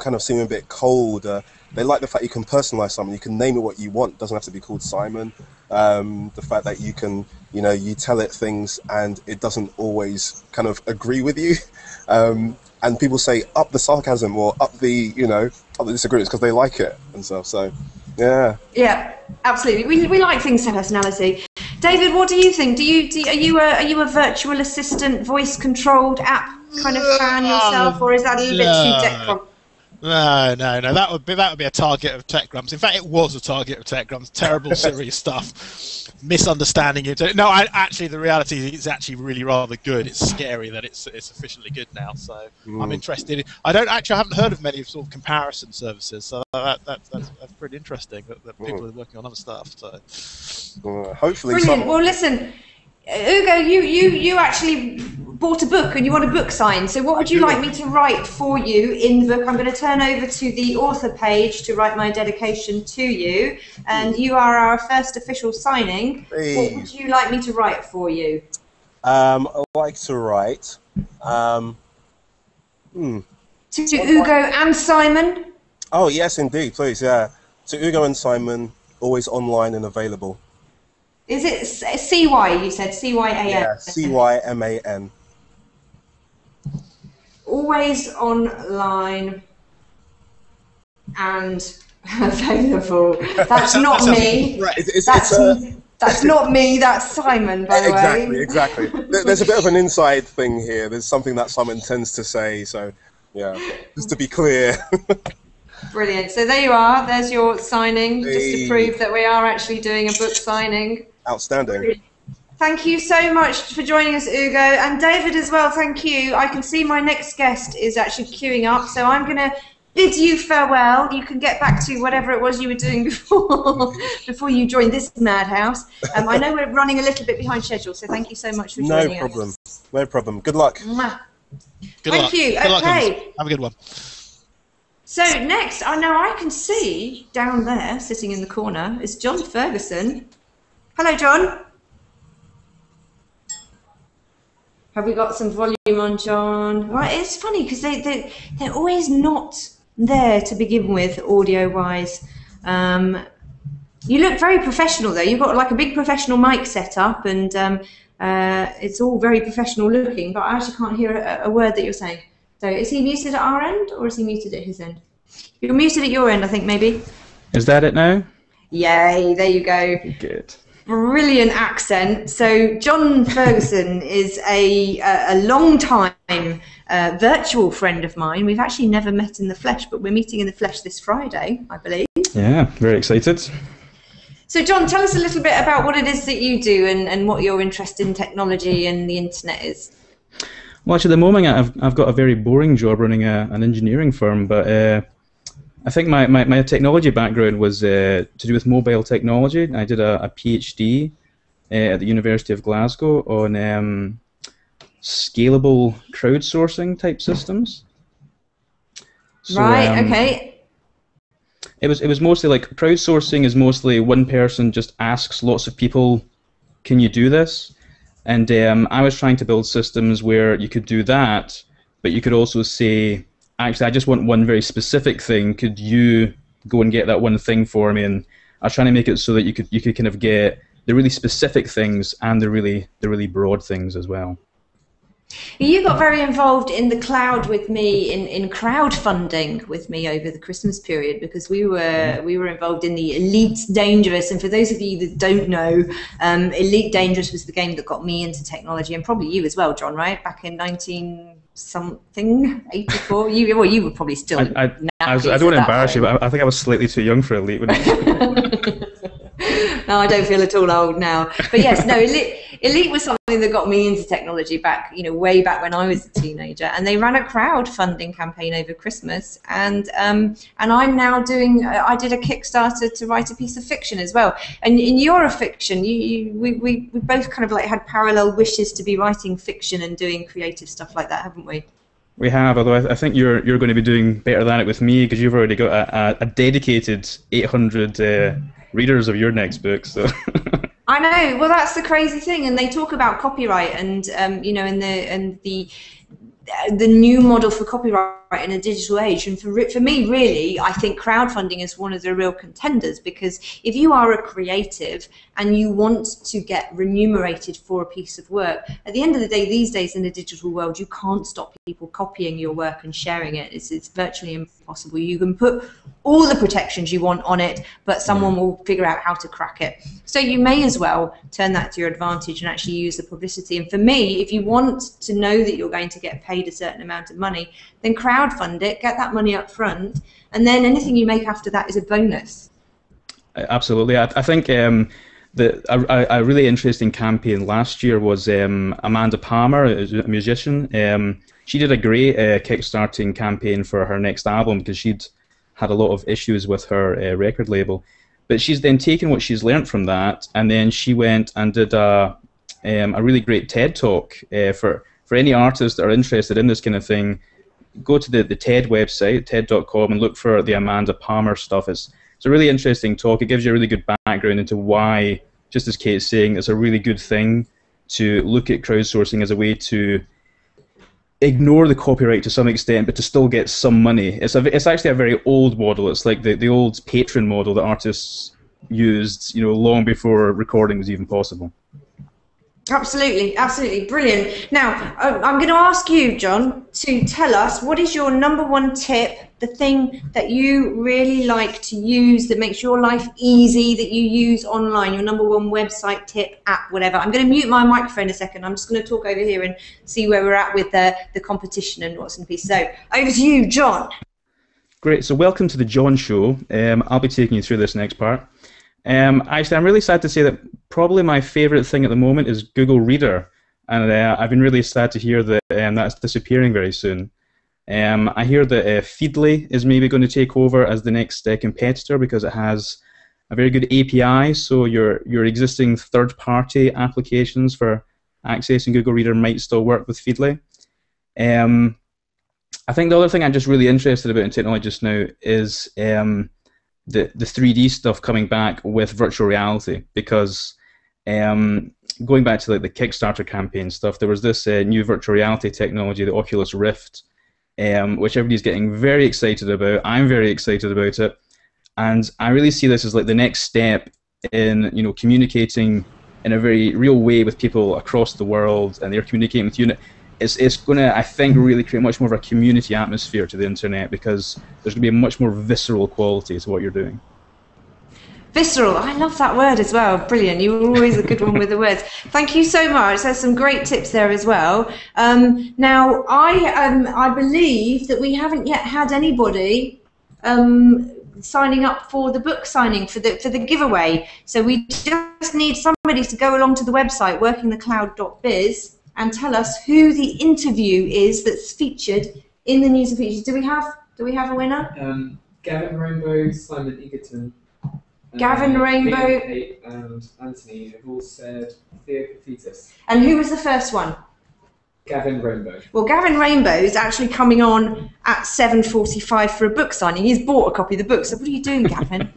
of seem a bit cold. They like the fact you can personalize something. You can name it what you want. It doesn't have to be called Simon. The fact that you can, you tell it things and it doesn't always kind of agree with you. And people say up the sarcasm or up the disagreements because they like it and stuff. So, yeah. Yeah, absolutely. We like things to have personality. David, what do you think? Are you a virtual assistant, voice-controlled app kind of fan yourself, or is that a little bit too tech? No. That would be a target of TechGrums. In fact, it was a target of TechGrums. Terrible Siri stuff, misunderstanding it. No, actually, the reality is it's actually really rather good. It's scary that it's officially good now. So I'm interested. I haven't heard of many sort of comparison services. So that's pretty interesting that people are working on other stuff. So hopefully, brilliant. Well, listen. Hugo, you actually bought a book and you want a book signed. So what would you like me to write for you in the book? I'm going to turn over to the author page to write my dedication to you. And you are our first official signing. Please. What would you like me to write for you? I'd like to write... To Hugo and Simon? Oh, yes, indeed, please, yeah. To Hugo and Simon, always online and available. Is it C-Y, you said? C-Y-A-N? Yeah, C-Y-M-A-N. Always online and available. That's not me. That's not me, that's Simon, by the way. Exactly. There's a bit of an inside thing here. There's something that Simon tends to say, so, yeah, just to be clear. Brilliant. So there you are. There's your signing, just to prove that we are actually doing a book signing. Outstanding. Thank you so much for joining us, Hugo. And David as well, thank you. I can see my next guest is actually queuing up, so I'm going to bid you farewell. You can get back to whatever it was you were doing before you joined this madhouse. I know we're running a little bit behind schedule, so thank you so much for joining No problem. No problem. Good luck. Mwah. Good Thank luck. you. Good luck, Okay. Hans. Have a good one. So next, I know I can see down there, sitting in the corner, is John Ferguson. Hello, John. Have we got some volume on, John? Right, it's funny because they're always not there to begin with, audio-wise. You look very professional, though. You've got like a big professional mic set up, and it's all very professional looking, but I actually can't hear a word that you're saying. So is he muted at our end, or is he muted at his end? You're muted at your end, I think, maybe. Is that it now? Yay, there you go. Good. Brilliant accent. So John Ferguson is a long-time virtual friend of mine. We've actually never met in the flesh, but we're meeting in the flesh this Friday, I believe. Yeah, very excited. So John, tell us a little bit about what it is that you do and what your interest in technology and the internet is. Well, actually, at the moment, I've got a very boring job running an engineering firm, but I think my technology background was to do with mobile technology. I did a PhD at the University of Glasgow on scalable crowdsourcing type systems. So, right, okay. It was mostly like crowdsourcing is mostly one person just asks lots of people, can you do this? And I was trying to build systems where you could do that, but you could also say, actually, I just want one very specific thing. Could you go and get that one thing for me? And I was trying to make it so that you could kind of get the really specific things and the really broad things as well. You got very involved in the cloud with me, in crowdfunding with me over the Christmas period, because we were involved in the Elite Dangerous. And for those of you that don't know, Elite Dangerous was the game that got me into technology, and probably you as well, John, right? Back in 1984. You were probably still. I don't want to embarrass you, but I think I was slightly too young for Elite. No, I don't feel at all old now. But yes, no, Elite was something that got me into technology back, way back when I was a teenager. And they ran a crowdfunding campaign over Christmas, and I'm now I did a Kickstarter to write a piece of fiction as well. And in your fiction, we both kind of like had parallel wishes to be writing fiction and doing creative stuff like that, haven't we? We have, although I think you're going to be doing better than it with me, because you've already got a dedicated 800 readers of your next book. So. I know. Well, that's the crazy thing, and they talk about copyright and and the new model for copyright in a digital age. And for me, really, I think crowdfunding is one of the real contenders, because if you are a creative and you want to get remunerated for a piece of work, at the end of the day, these days in the digital world, you can't stop people copying your work and sharing it. It's virtually impossible. You can put all the protections you want on it, but someone will figure out how to crack it. So you may as well turn that to your advantage and actually use the publicity. And for me, if you want to know that you're going to get paid a certain amount of money, then crowdfund it, get that money up front, and then anything you make after that is a bonus. Absolutely. I think a really interesting campaign last year was Amanda Palmer, a musician. She did a great kickstarting campaign for her next album, because she'd had a lot of issues with her record label. But she's then taken what she's learnt from that, and then she went and did a really great TED Talk for any artists that are interested in this kind of thing. Go to the TED website, TED.com, and look for the Amanda Palmer stuff. It's a really interesting talk. It gives you a really good background into why, just as Kate's saying, it's a really good thing to look at crowdsourcing as a way to ignore the copyright to some extent, but to still get some money. It's actually a very old model. It's like the old Patreon model that artists used, long before recording was even possible. Absolutely, absolutely, brilliant. Now, I'm going to ask you, John, to tell us what is your #1 tip, the thing that you really like to use that makes your life easy, that you use online, your #1 website, tip, app, whatever. I'm going to mute my microphone a second. I'm just going to talk over here and see where we're at with the competition and what's in the piece. So, over to you, John. Great, so welcome to the John Show. I'll be taking you through this next part. Actually, I'm really sad to say that probably my favourite thing at the moment is Google Reader, and I've been really sad to hear that that's disappearing very soon. I hear that Feedly is maybe going to take over as the next competitor because it has a very good API, so your existing third-party applications for accessing Google Reader might still work with Feedly. I think the other thing I'm just really interested about in technology just now is the 3D stuff coming back with virtual reality, because going back to like the Kickstarter campaign stuff, there was this new virtual reality technology, the Oculus Rift, which everybody's getting very excited about. I'm very excited about it, and I really see this as like the next step in communicating in a very real way with people across the world, and they're communicating with you. It's going to, I think, really create much more of a community atmosphere to the internet, because there's going to be a much more visceral quality to what you're doing. Visceral, I love that word as well. Brilliant. You're always a good one with the words. Thank you so much. There's some great tips there as well. Now, I believe that we haven't yet had anybody signing up for the book signing for the giveaway. So we just need somebody to go along to the website workingthecloud.biz and tell us who the interview is that's featured in the news and features. Do we have a winner? Gavin Rainbow, Simon Egerton. Gavin Rainbow. Kate and Anthony have all said Theo Kafitas. And who was the first one? Gavin Rainbow. Well, Gavin Rainbow is actually coming on at 7:45 for a book signing. He's bought a copy of the book, so what are you doing, Gavin?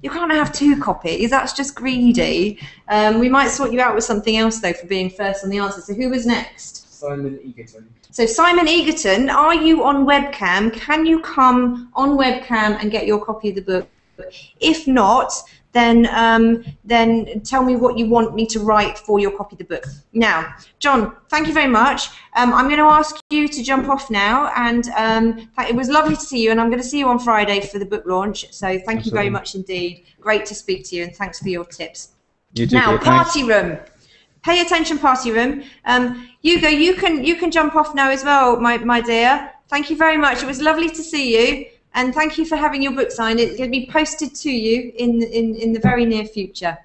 You can't have 2 copies. That's just greedy. We might sort you out with something else, though, for being first on the answer. So who was next? Simon Egerton. So Simon Egerton, are you on webcam? Can you come on webcam and get your copy of the book? If not, then tell me what you want me to write for your copy of the book. Now, John, thank you very much. I'm going to ask you to jump off now, and it was lovely to see you, and I'm going to see you on Friday for the book launch. So thank you very much indeed. Great to speak to you, and thanks for your tips. You too, now, Kate, party room. Pay attention, party room. Hugo, you can jump off now as well, my dear. Thank you very much. It was lovely to see you. And thank you for having your book signed. It's going to be posted to you in the very near future.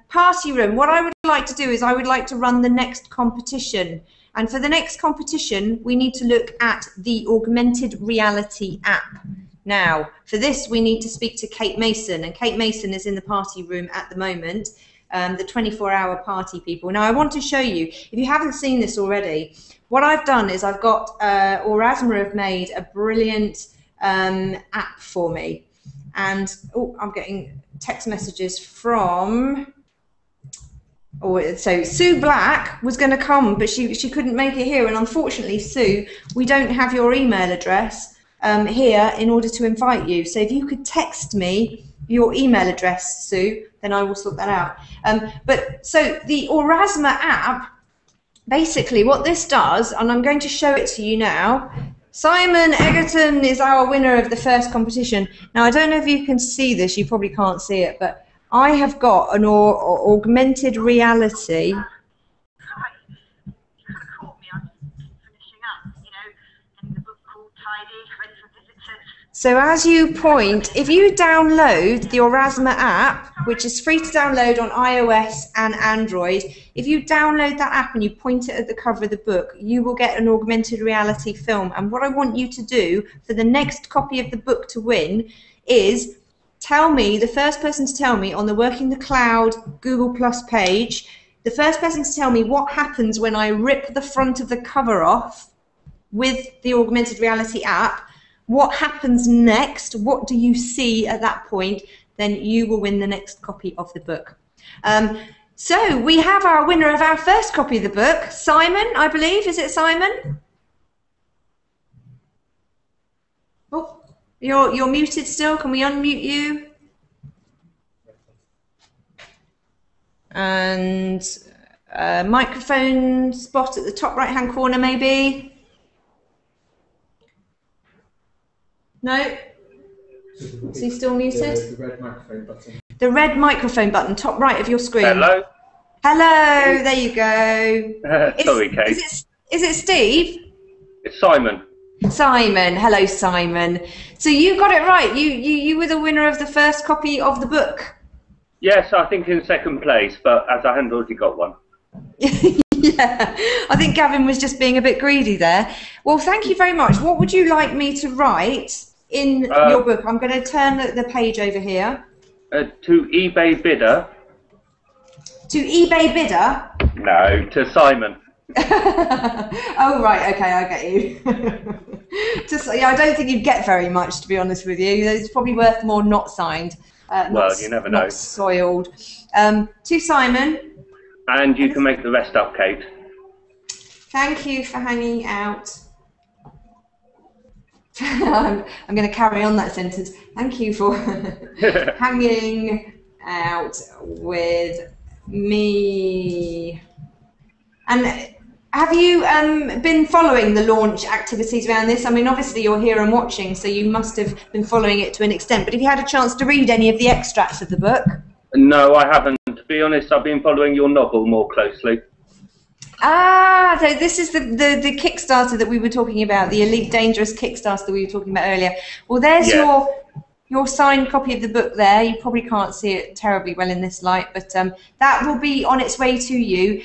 Party room, what I would like to do is I would like to run the next competition. And for the next competition, we need to look at the augmented reality app. Now, for this, we need to speak to Kate Mason. And Kate Mason is in the party room at the moment, the 24-hour party people. Now, I want to show you, if you haven't seen this already, what I've done is I've got, Aurasma have made a brilliant app for me, and I'm getting text messages from so Sue Black was going to come, but she couldn't make it here, and unfortunately, Sue, we don't have your email address here in order to invite you. So if you could text me your email address, Sue, then I will sort that out. But so the Aurasma app, basically what this does, and I'm going to show it to you now. Simon Egerton is our winner of the first competition. Now, I don't know if you can see this. You probably can't see it, but I have got an augmented reality. So as you point, if you download the Aurasma app, which is free to download on iOS and Android, if you download that app and you point it at the cover of the book, you will get an augmented reality film. And what I want you to do for the next copy of the book to win is tell me, the first person to tell me on the Working the Cloud Google Plus page, the first person to tell me what happens when I rip the front of the cover off with the augmented reality app, what happens next, what do you see at that point, then you will win the next copy of the book. So we have our winner of our first copy of the book, Simon, I believe. Is it Simon? Oh, you're muted still. Can we unmute you? And microphone spot at the top right-hand corner, maybe. No? Is he still muted? The red microphone button. The red microphone button, top right of your screen. Hello? Hello, there you go. Sorry, Kate. Is it Steve? It's Simon. Simon, hello Simon. So you got it right, you were the winner of the first copy of the book. Yes, I think in second place, but as I hadn't already got one. Yeah, Yeah, I think Gavin was just being a bit greedy there. Well, thank you very much. What would you like me to write in your book? I'm going to turn the page over here. To eBay bidder. To eBay bidder? No, to Simon. Oh, right, okay, I get you. I don't think you'd get very much, to be honest with you. It's probably worth more not signed. Well, you never know. Not soiled. To Simon. And you can make the rest up, Kate. Thank you for hanging out. I'm going to carry on that sentence. Thank you for hanging out with me. And have you been following the launch activities around this? I mean, obviously you're here and watching, so you must have been following it to an extent. But have you had a chance to read any of the extracts of the book? No, I haven't. To be honest, I've been following your novel more closely. Ah, so this is the Kickstarter that we were talking about, the Elite Dangerous Kickstarter that we were talking about earlier. Well, there's your signed copy of the book there. You probably can't see it terribly well in this light, but that will be on its way to you.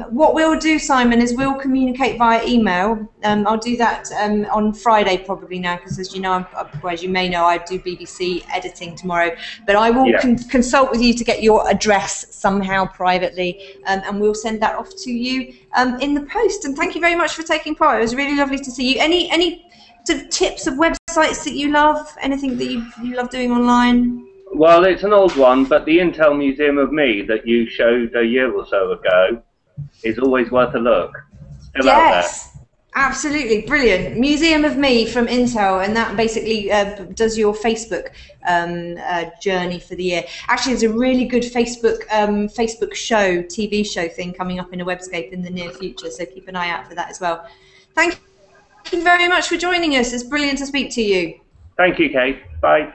What we'll do, Simon, is we'll communicate via email. I'll do that on Friday probably now, because as you know, as you may know, I do BBC editing tomorrow. But I will consult with you to get your address somehow privately, and we'll send that off to you in the post. And thank you very much for taking part. It was really lovely to see you. Any sort of tips of websites that you love? Anything that you love doing online? Well, it's an old one, but the Intel Museum of Me that you showed a year or so ago is always worth a look. Still out there. Absolutely, brilliant. Museum of Me from Intel, and that basically does your Facebook journey for the year. Actually, there's a really good Facebook show, TV show thing coming up in a Webscape in the near future, so keep an eye out for that as well. Thank you very much for joining us. It's brilliant to speak to you. Thank you, Kate. Bye.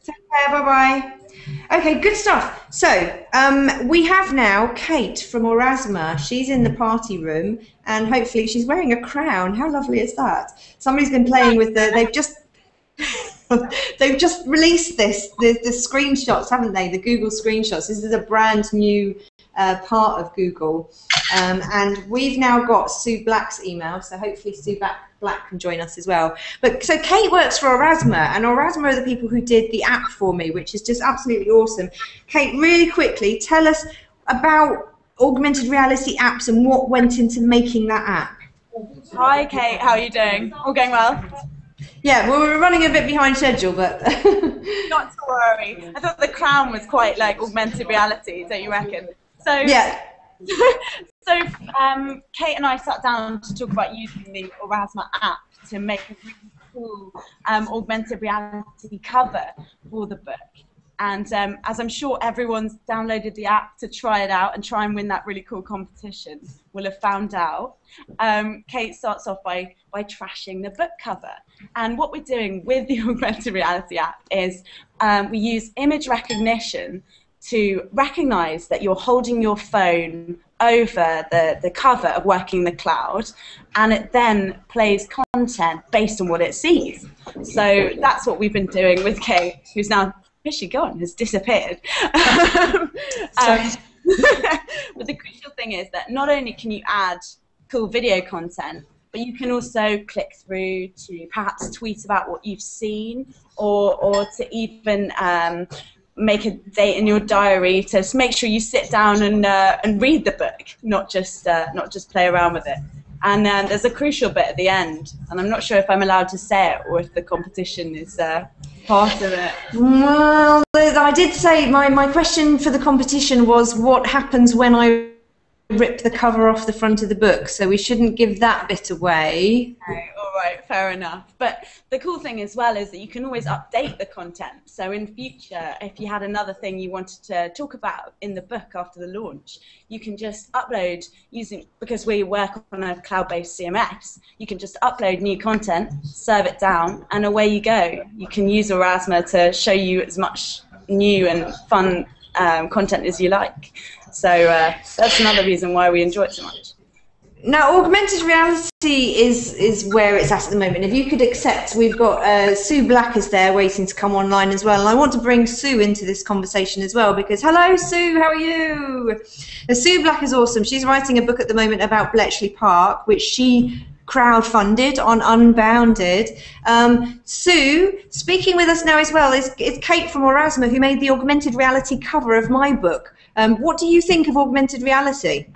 Take care. Bye-bye. Okay, good stuff. So we have now Kate from Orasma. She's in the party room, and hopefully she's wearing a crown. How lovely is that? Somebody's been playing with they've just released the screenshots, haven't they? The Google screenshots. This is a brand new part of Google. And we've now got Sue Black's email, so hopefully Sue Black can join us as well. But so Kate works for Orasma, and Orasma are the people who did the app for me, which is just absolutely awesome. Kate, really quickly, tell us about augmented reality apps and what went into making that app. Hi Kate, how are you doing? All going well? Yeah, well, we're running a bit behind schedule, but... Not to worry. I thought the crown was quite like augmented reality, don't you reckon? So, yeah. So Kate and I sat down to talk about using the Orasma app to make a really cool augmented reality cover for the book. And as I'm sure everyone's downloaded the app to try it out and try and win that really cool competition will have found out, Kate starts off by trashing the book cover. And what we're doing with the augmented reality app is we use image recognition to recognize that you're holding your phone over the cover of Working the Cloud, and it then plays content based on what it sees. So that's what we've been doing with Kate, who's now, where's she gone? Has disappeared. But the crucial thing is that not only can you add cool video content, but you can also click through to perhaps tweet about what you've seen, or to even make a date in your diary to make sure you sit down and read the book, not just play around with it. And there's a crucial bit at the end, and I'm not sure if I'm allowed to say it or if the competition is part of it. Well, I did say my question for the competition was what happens when I rip the cover off the front of the book, so we shouldn't give that bit away. Okay, all right, fair enough. But the cool thing as well is that you can always update the content. So in future, if you had another thing you wanted to talk about in the book after the launch, you can just upload because we work on a cloud-based CMS, you can just upload new content, serve it down, and away you go. You can use Orasma to show you as much new and fun content as you like. So that's another reason why we enjoy it so much. Now, augmented reality is where it's at the moment. If you could accept, we've got Sue Black is there waiting to come online as well. And I want to bring Sue into this conversation as well because, hello, Sue, how are you? Sue Black is awesome. She's writing a book at the moment about Bletchley Park, which she crowdfunded on Unbounded. Sue, speaking with us now as well, is Kate from Orasma, who made the augmented reality cover of my book. What do you think of augmented reality?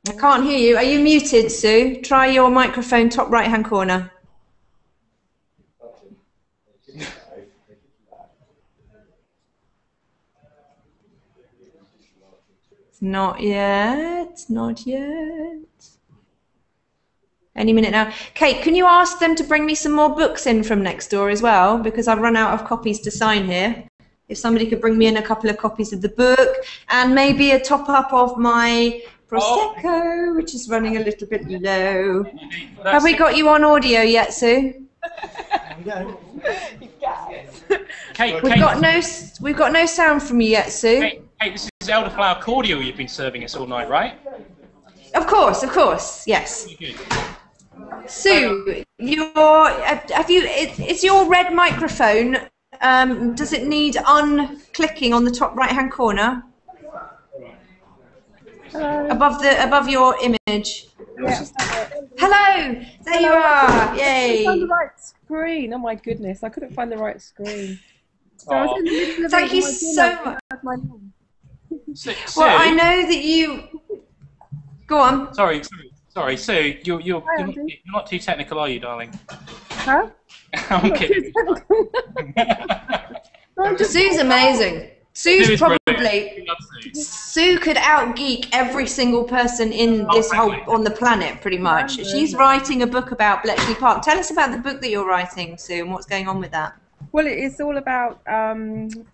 I can't hear you. Are you muted, Sue? Try your microphone top right-hand corner. Not yet. Not yet. Any minute now. Kate, can you ask them to bring me some more books in from next door as well? Because I've run out of copies to sign here. If somebody could bring me in a couple of copies of the book and maybe a top-up of my Prosecco, which is running a little bit low. Have we got you on audio yet, Sue? Kate, We've got no sound from you yet, Sue. Kate, this is elderflower cordial you've been serving us all night, right? Of course, yes. Sue, it's your red microphone. Does it need unclicking on the top right-hand corner? Above your image. Yeah. Hello, there you are. Yay! I couldn't find the right screen. Oh my goodness, I couldn't find the right screen. So I was in the middle of Thank you so much. Well, I know that you. Go on. Sorry, Sue. You're not too technical, are you, darling? Huh? I'm kidding. Sue's amazing. Sue's probably. Sue could out-geek every single person in this on the planet, pretty much. She's writing a book about Bletchley Park. Tell us about the book that you're writing, Sue, and what's going on with that. Well, it's all about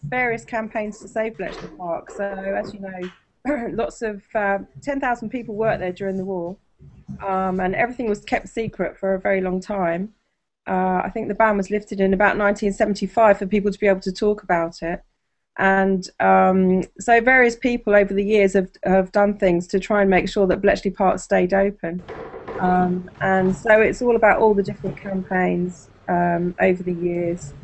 various campaigns to save Bletchley Park. So, as you know, lots of 10,000 people worked there during the war, and everything was kept secret for a very long time. I think the ban was lifted in about 1975 for people to be able to talk about it. And so various people over the years have done things to try and make sure that Bletchley Park stayed open. And so it's all about all the different campaigns over the years.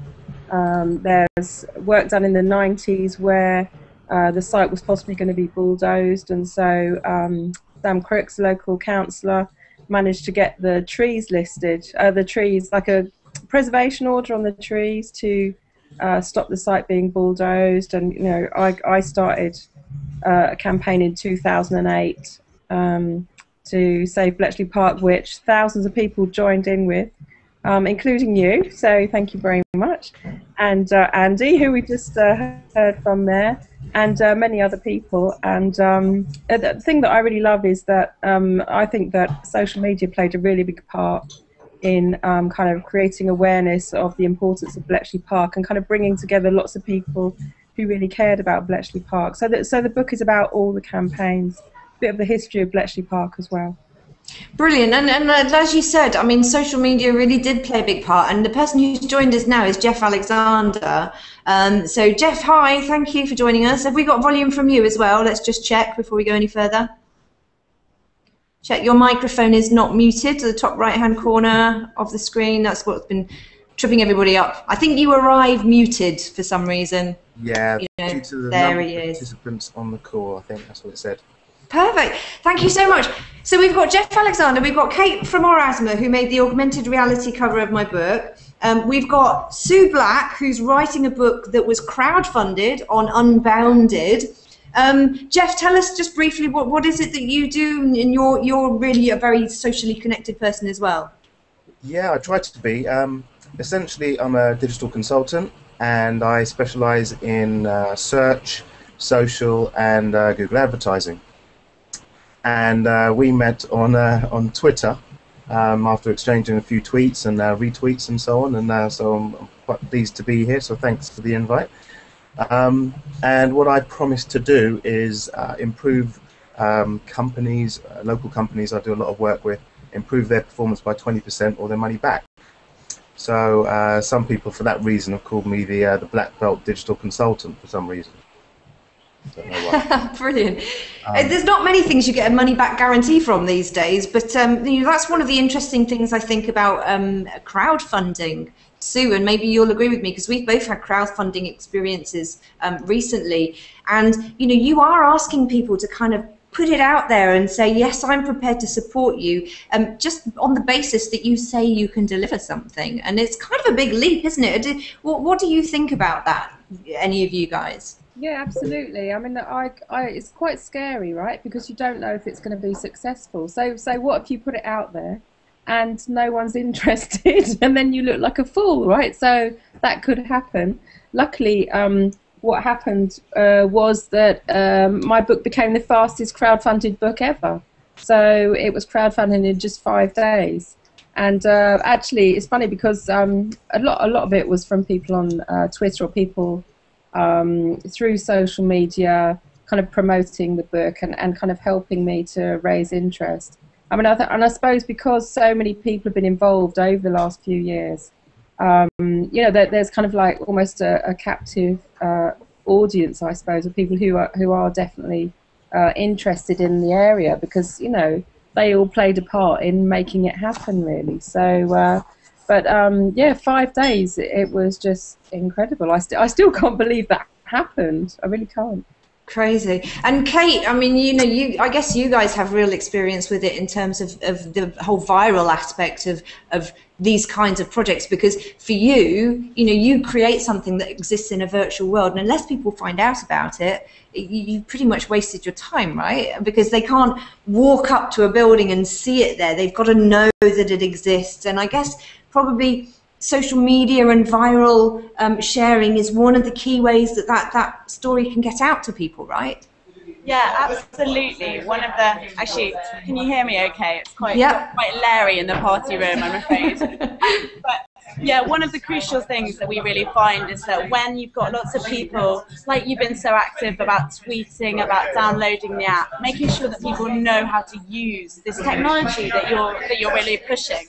There's work done in the 90s where the site was possibly going to be bulldozed, and so Sam Crooks, local councillor, managed to get the trees listed, like a preservation order on the trees to stop the site being bulldozed. And you know, I started a campaign in 2008 to save Bletchley Park, which thousands of people joined in with, including you. So thank you very much, and Andy, who we just heard from there, and many other people. And the thing that I really love is that I think that social media played a really big part in kind of creating awareness of the importance of Bletchley Park and kind of bringing together lots of people who really cared about Bletchley Park. So the book is about all the campaigns, a bit of the history of Bletchley Park as well. Brilliant, and as you said, I mean, social media really did play a big part, and the person who's joined us now is Jeff Alexander. So Jeff, hi, thank you for joining us. Have we got volume from you as well? Let's just check before we go any further. Check your microphone is not muted to the top right-hand corner of the screen. That's what's been tripping everybody up. I think you arrived muted for some reason. Yeah, due to the number of participants on the call, I think that's what it said. Perfect. Thank you so much. So we've got Jeff Alexander, we've got Kate from Orasma, who made the augmented reality cover of my book. We've got Sue Black, who's writing a book that was crowdfunded on Unbounded. Jeff, tell us just briefly what is it that you do, and you're really a very socially connected person as well. Yeah, I try to be. Essentially, I'm a digital consultant, and I specialise in search, social, and Google advertising. And we met on Twitter after exchanging a few tweets and retweets and so on, and so I'm quite pleased to be here, so thanks for the invite. And what I promised to do is improve companies, local companies I do a lot of work with, improve their performance by 20% or their money back. So some people for that reason have called me the Black Belt Digital Consultant for some reason. Don't know why. Brilliant. There's not many things you get a money-back guarantee from these days, but you know, that's one of the interesting things I think about crowdfunding, Sue, and maybe you'll agree with me because we've both had crowdfunding experiences recently, and you know, you are asking people to kind of put it out there and say, yes, I'm prepared to support you, just on the basis that you say you can deliver something. And it's kind of a big leap, isn't it? What do you think about that, any of you guys? Yeah, absolutely. I mean, it's quite scary, right? Because you don't know if it's going to be successful. So what if you put it out there and no one's interested and then you look like a fool, right? So that could happen. Luckily, what happened was that my book became the fastest crowdfunded book ever. So it was crowdfunded in just 5 days. And actually, it's funny because a lot of it was from people on Twitter or people through social media, kind of promoting the book and kind of helping me to raise interest. I mean, and I suppose because so many people have been involved over the last few years, you know, there's kind of like almost a captive audience, I suppose, of people who are definitely interested in the area because, you know, they all played a part in making it happen, really. So, but yeah, 5 days, it was just incredible. I still can't believe that happened. I really can't. Crazy. And Kate, I mean, you know, I guess you guys have real experience with it in terms of the whole viral aspect of these kinds of projects, because for you, you know, you create something that exists in a virtual world, and unless people find out about it, you pretty much wasted your time, right? Because they can't walk up to a building and see it there. They've got to know that it exists. And I guess probably social media and viral sharing is one of the key ways that story can get out to people, right? Yeah, absolutely. One of the, actually, can you hear me okay? It's quite Larry in the party room, I'm afraid. But yeah, one of the crucial things that we really find is that when you've got lots of people, like you've been so active about tweeting, about downloading the app, making sure that people know how to use this technology that you're really pushing.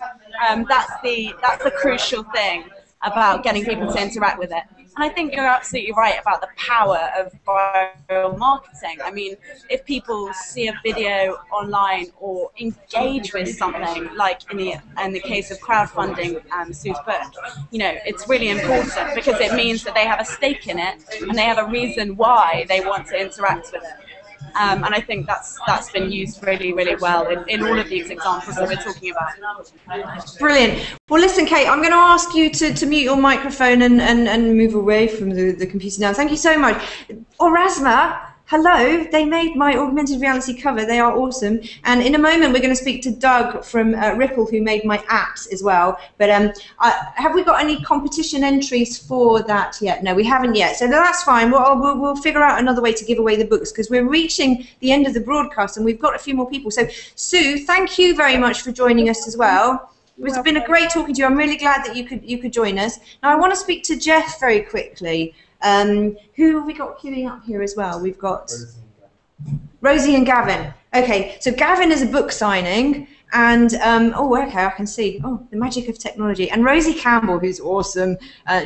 That's the crucial thing about getting people to interact with it. And I think you're absolutely right about the power of viral marketing. I mean, if people see a video online or engage with something, like in the case of crowdfunding Sue's book, you know, it's really important because it means that they have a stake in it and they have a reason why they want to interact with it. And I think that's been used really, really well in all of these examples that we're talking about. Brilliant. Well, listen, Kate, I'm going to ask you to mute your microphone and move away from the computer now. Thank you so much. Orasma, hello. They made my augmented reality cover. They are awesome. And in a moment, we're going to speak to Doug from Ripple, who made my apps as well. But have we got any competition entries for that yet? No, we haven't yet. So that's fine. We'll figure out another way to give away the books because we're reaching the end of the broadcast and we've got a few more people. So, Sue, thank you very much for joining us as well. It's been a great talking to you. I'm really glad that you could join us. Now, I want to speak to Jeff very quickly. Who have we got queuing up here as well? We've got Rosie and Gavin. Okay, so Gavin is a book signing, and oh, okay, I can see. Oh, the magic of technology. And Rosie Campbell, who's awesome.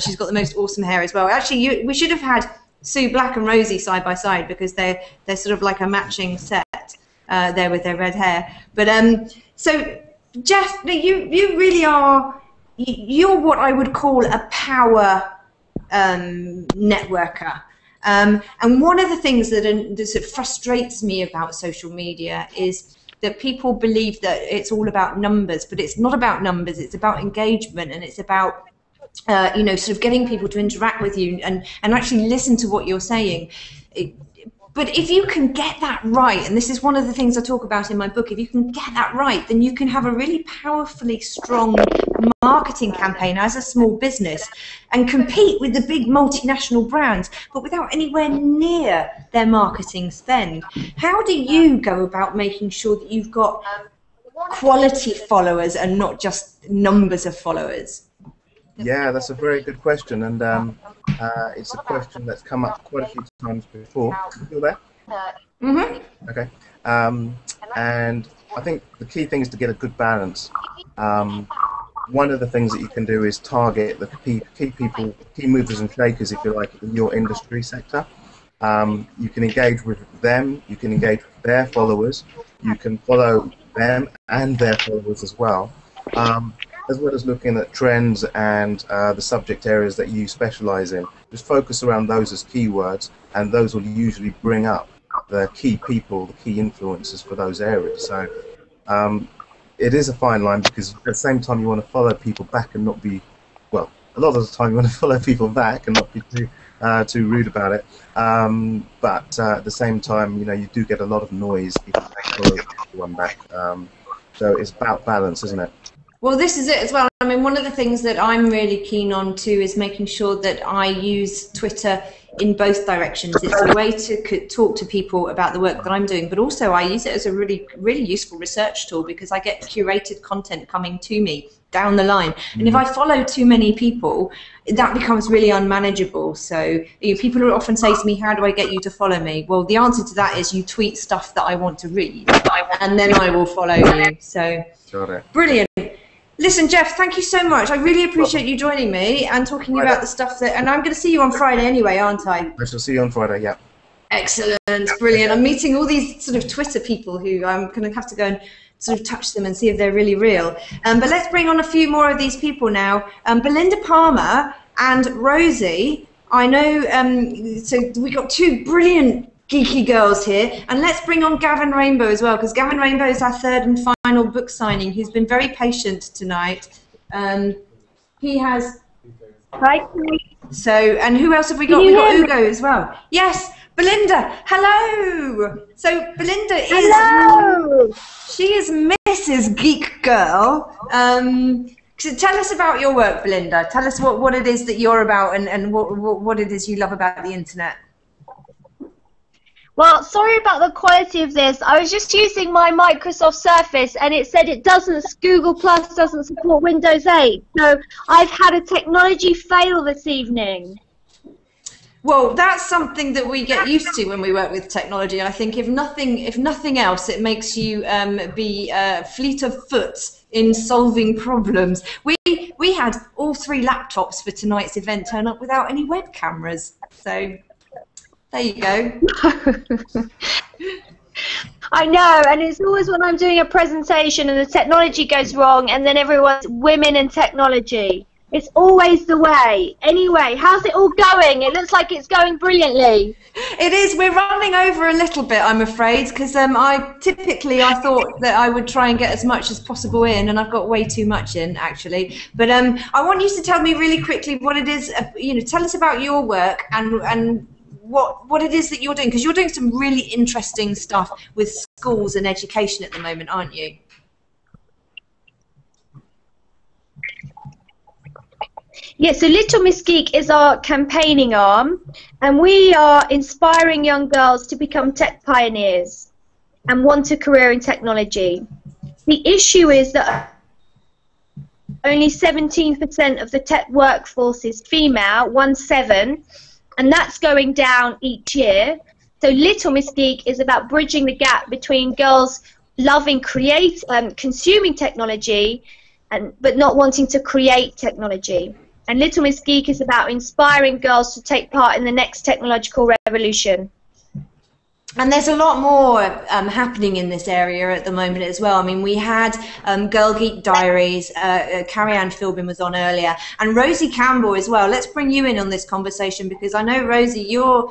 She's got the most awesome hair as well. Actually, we should have had Sue Black and Rosie side by side because they're sort of like a matching set there with their red hair. But so Jeff, you really are. You're what I would call a power networker. And one of the things that frustrates me about social media is that people believe that it's all about numbers, but it's not about numbers. It's about engagement, and it's about you know, sort of getting people to interact with you and actually listen to what you're saying. But if you can get that right, and this is one of the things I talk about in my book, if you can get that right, then you can have a really powerfully strong marketing campaign as a small business and compete with the big multinational brands, but without anywhere near their marketing spend. How do you go about making sure that you've got quality followers and not just numbers of followers? Yeah, that's a very good question, and it's a question that's come up quite a few times before. You still there? Mm-hmm. Okay. And I think the key thing is to get a good balance. One of the things that you can do is target the key movers and shakers, if you like, in your industry sector. You can engage with them, you can engage with their followers, you can follow them and their followers as well as looking at trends and the subject areas that you specialize in. Just focus around those as keywords, and those will usually bring up the key people, the key influencers for those areas. So it is a fine line, because at the same time you want to follow people back and not be, well, a lot of the time you want to follow people back and not be too rude about it. But at the same time, you know, you do get a lot of noise if you follow everyone back. So it's about balance, isn't it? Well, this is it as well. I mean, one of the things that I'm really keen on too is making sure that I use Twitter in both directions. It's a way to talk to people about the work that I'm doing, but also I use it as a really, really useful research tool, because I get curated content coming to me down the line. And if I follow too many people, that becomes really unmanageable. So people will often say to me, how do I get you to follow me? Well, the answer to that is you tweet stuff that I want to read, and then I will follow you. So got it. Brilliant. Listen, Jeff, thank you so much. I really appreciate you joining me and talking about the stuff that, and I'm going to see you on Friday anyway, aren't I? I shall see you on Friday, yeah. Excellent, brilliant. I'm meeting all these sort of Twitter people who I'm going to have to go and sort of touch them and see if they're really real. But let's bring on a few more of these people now. Belinda Palmer and Rosie, I know, so we got two brilliant geeky girls here, and let's bring on Gavin Rainbow as well, because Gavin Rainbow is our third and final book signing. He's been very patient tonight. He has... Hi. So, and who else have we got? We've got Ugo as well. Yes, Belinda, hello! So Belinda is... Hello! She is Mrs. Geek Girl. So tell us about your work, Belinda. Tell us what it is that you're about, and what it is you love about the internet. Well, sorry about the quality of this. I was just using my Microsoft Surface, and it said Google Plus doesn't support Windows 8. So I've had a technology fail this evening. Well, that's something that we get used to when we work with technology. I think if nothing else, it makes you be fleet of foot in solving problems. We had all 3 laptops for tonight's event turn up without any web cameras. So there you go. I know, and it's always when I'm doing a presentation and the technology goes wrong, and then everyone's women in technology. It's always the way. Anyway, how's it all going? It looks like it's going brilliantly. It is. We're running over a little bit, I'm afraid, because I thought that I would try and get as much as possible in, and I've got way too much in, actually. But I want you to tell me really quickly what it is. Tell us about your work and what it is that you're doing, because you're doing some really interesting stuff with schools and education at the moment, aren't you? Yeah, so Little Miss Geek is our campaigning arm, and we are inspiring young girls to become tech pioneers and want a career in technology. The issue is that only 17% of the tech workforce is female, 17, and that's going down each year. So Little Miss Geek is about bridging the gap between girls loving consuming technology, but not wanting to create technology. And Little Miss Geek is about inspiring girls to take part in the next technological revolution. And there's a lot more happening in this area at the moment as well. I mean, we had Girl Geek Diaries, Carrie-Anne Philbin was on earlier, and Rosie Campbell as well. Let's bring you in on this conversation, because I know, Rosie, you're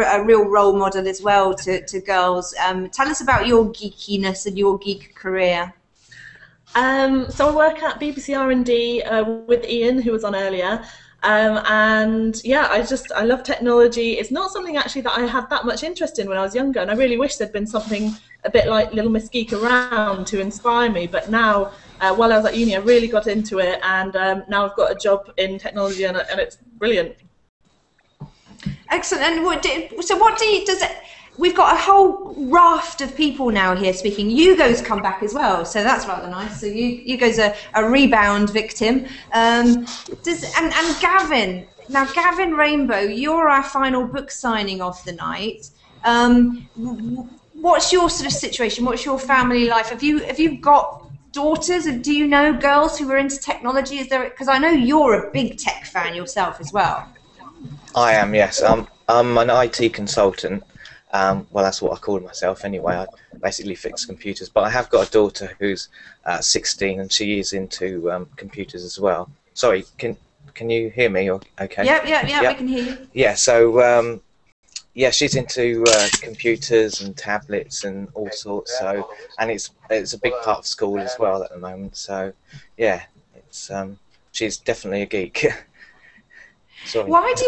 a real role model as well to girls. Tell us about your geekiness and your geek career. So I work at BBC R&D with Ian, who was on earlier, and yeah, I love technology. It's not something actually that I had that much interest in when I was younger, and I really wish there'd been something a bit like Little Miss Geek around to inspire me. But now, while I was at uni, I really got into it, and now I've got a job in technology, and it's brilliant. Excellent. And we've got a whole raft of people now here speaking. Hugo's come back as well, so that's rather nice. So Hugo's a rebound victim. And Gavin, now Gavin Rainbow, you're our final book signing of the night. What's your sort of situation? What's your family life? Have you got daughters? Do you know girls who are into technology? Because I know you're a big tech fan yourself as well. I am, yes. I'm an IT consultant. Well, that's what I call myself anyway. I basically fix computers. But I have got a daughter who's 16, and she is into computers as well. Sorry, can you hear me? Or okay? Yep, we can hear you. Yeah, so yeah, she's into computers and tablets and all sorts. So, and it's a big part of school as well at the moment. So, yeah, it's she's definitely a geek. Sorry. Why do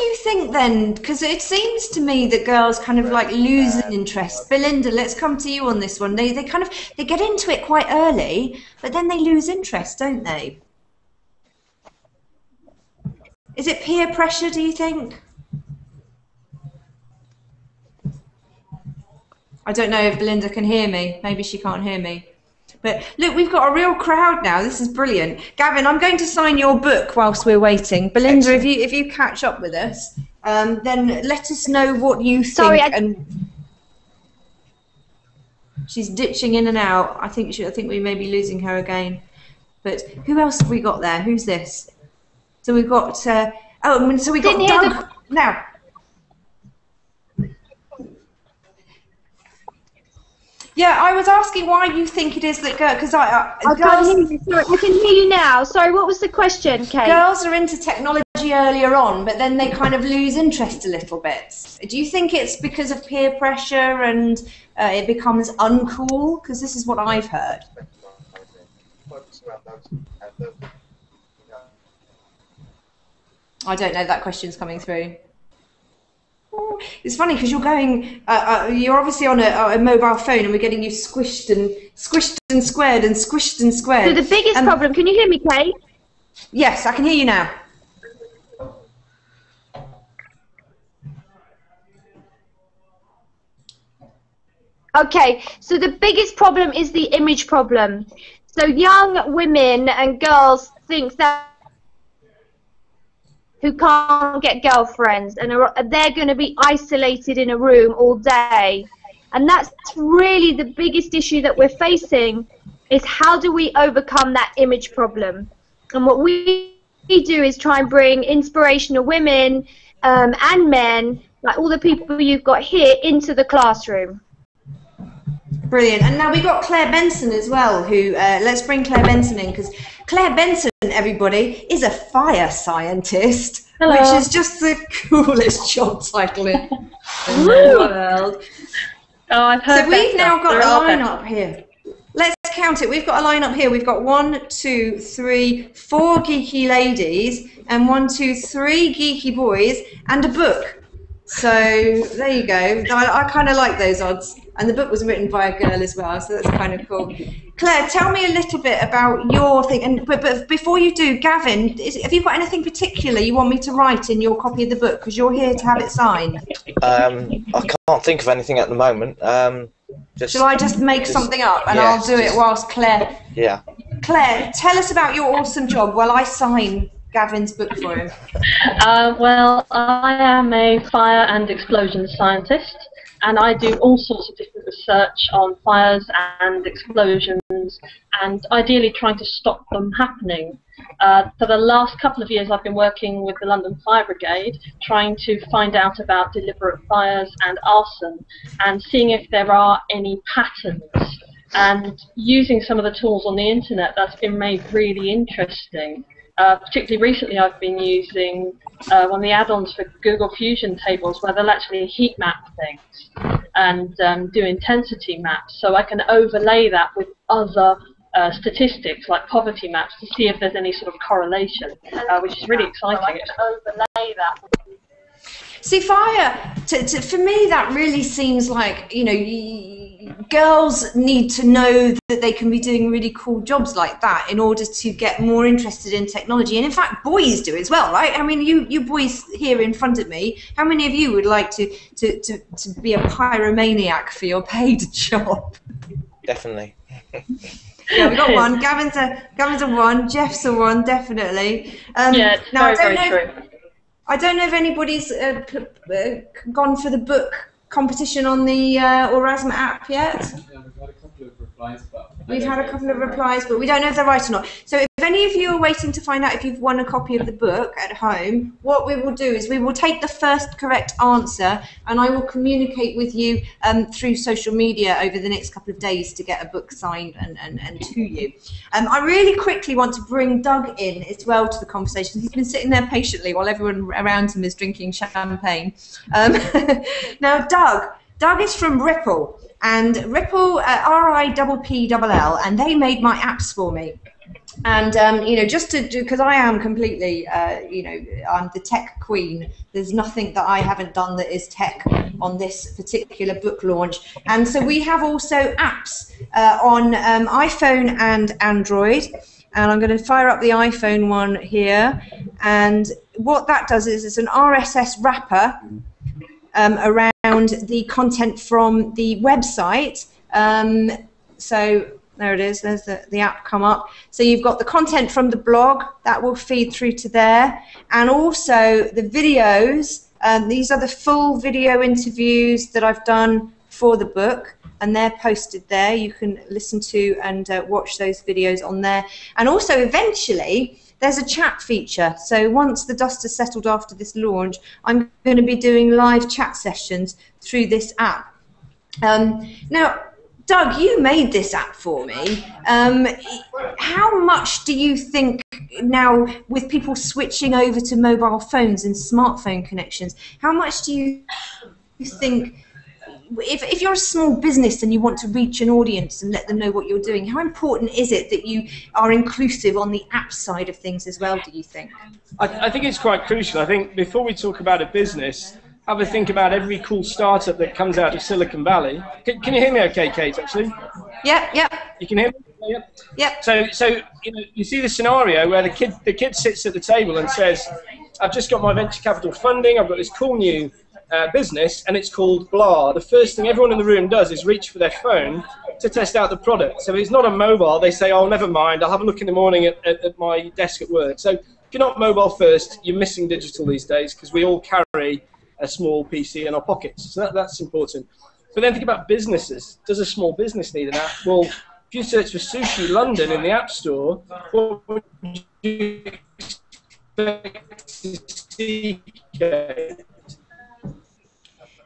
you think then? Because it seems to me that girls kind of like lose an interest. Belinda, let's come to you on this one. They get into it quite early, but then they lose interest, don't they? Is it peer pressure, do you think? I don't know if Belinda can hear me. Maybe she can't hear me. But look, we've got a real crowd now. This is brilliant. Gavin, I'm going to sign your book whilst we're waiting. Belinda, if you catch up with us, then let us know what you think. Sorry, and she's ditching in and out. I think we may be losing her again. But who else have we got there? Who's this? So we've got so we got Doug now. Yeah, I was asking why you think it is that because I can't hear you. Sorry, I can hear you now. Sorry, what was the question, Kate? Girls are into technology earlier on, but then they kind of lose interest a little bit. Do you think it's because of peer pressure and it becomes uncool? Because this is what I've heard. I don't know. That question's coming through. It's funny because you're going. You're obviously on a mobile phone, and we're getting you squished and squared and squished and squared. So the biggest problem. Can you hear me, Kate? Yes, I can hear you now. Okay, so the biggest problem is the image problem. So young women and girls think that who can't get girlfriends and they're going to be isolated in a room all day. And that's really the biggest issue that we're facing, is how do we overcome that image problem? And what we do is try and bring inspirational women and men, like all the people you've got here, into the classroom. Brilliant. And now we've got Claire Benson as well, who, let's bring Claire Benson in, because Claire Benson, everybody, is a fire scientist, Hello. Which is just the coolest job title in the world. Oh, I've heard so we've now got a a line-up here. Let's count it. We've got a line-up here. We've got 1, 2, 3, 4 geeky ladies, and 1, 2, 3 geeky boys, and a book. So there you go. I kind of like those odds. And the book was written by a girl as well, so that's kind of cool. Claire, tell me a little bit about your thing. But before you do, Gavin, have you got anything particular you want me to write in your copy of the book? Because you're here to have it signed. I can't think of anything at the moment. Shall I just make something up, and yeah, I'll do it whilst Claire... Yeah. Claire, tell us about your awesome job while I sign Gavin's book for him. Well, I am a fire and explosion scientist, and I do all sorts of different research on fires and explosions, and ideally trying to stop them happening. For the last couple of years, I've been working with the London Fire Brigade, trying to find out about deliberate fires and arson, and seeing if there are any patterns. And using some of the tools on the internet, that's been made really interesting. Particularly recently, I've been using one of the add-ons for Google Fusion tables, where they'll actually heat map things and do intensity maps. So I can overlay that with other statistics, like poverty maps, to see if there's any sort of correlation, which is really exciting. So I can overlay that. See, fire, for me, that really seems like, you know, girls need to know that they can be doing really cool jobs like that in order to get more interested in technology. And in fact, boys do as well, right? I mean, you boys here in front of me, how many of you would like to be a pyromaniac for your paid job? Definitely. Yeah, we got one. Gavin's a 1. Jeff's a 1, definitely. Yeah, it's now, very true. I don't know if anybody's gone for the book competition on the Orasma app yet. Yeah, we've had a couple of replies, but we've had a couple of replies, but we don't know if they're right or not. So any of you are waiting to find out if you've won a copy of the book at home, what we will do is we will take the first correct answer, and I will communicate with you through social media over the next couple of days to get a book signed and to you. I really quickly want to bring Doug in as well to the conversation. He's been sitting there patiently while everyone around him is drinking champagne. Now, Doug is from Ripple, and Ripple, R-I-P-P-L-L, and they made my apps for me. And you know, just to do, because I am completely, you know, I'm the tech queen. There's nothing that I haven't done that is tech on this particular book launch. And so we have also apps on iPhone and Android. And I'm going to fire up the iPhone one here. And what that does is it's an RSS wrapper around the content from the website. So there it is, there's the app come up. So you've got the content from the blog, that will feed through to there. And also the videos, these are the full video interviews that I've done for the book, and they're posted there. You can listen to and watch those videos on there. And also eventually, there's a chat feature. So once the dust has settled after this launch, I'm going to be doing live chat sessions through this app. Now, Doug, you made this app for me. How much do you think now, with people switching over to mobile phones and smartphone connections, how much do you think, if you're a small business and you want to reach an audience and let them know what you're doing, how important is it that you are inclusive on the app side of things as well, do you think? I think it's quite crucial. I think before we talk about a business, have a think about every cool startup that comes out of Silicon Valley. Can you hear me okay, Kate, actually? Yep. You can hear me? Yep. So you know, you see the scenario where the kid sits at the table and says, I've just got my venture capital funding, I've got this cool new business, and it's called blah. The first thing everyone in the room does is reach for their phone to test out the product. So if it's not a mobile, they say, oh, never mind, I'll have a look in the morning at my desk at work. So if you're not mobile first, you're missing digital these days, because we all carry a small PC in our pockets. So that's important. But then think about businesses. Does a small business need an app? Well, if you search for Sushi London in the App Store, what would you expect to see?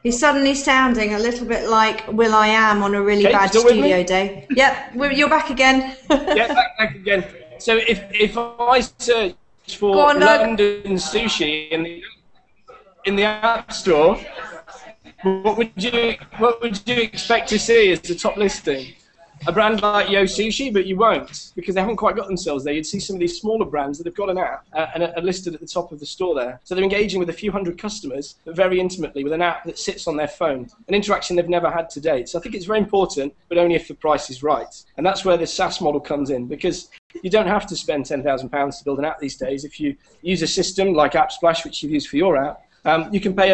He's suddenly sounding a little bit like Will.i.am on a really bad studio day. Yep, you're back again. Yeah, back again. So if I search for London Sushi in the App Store, what would you expect to see as the top listing? A brand like Yo Sushi, but you won't, because they haven't quite got themselves there. You'd see some of these smaller brands that have got an app and are listed at the top of the store there. So they're engaging with a few hundred customers, but very intimately with an app that sits on their phone, an interaction they've never had to date. So I think it's very important, but only if the price is right. And that's where the SaaS model comes in, because you don't have to spend £10,000 to build an app these days. If you use a system like AppSplash, which you've used for your app, you can pay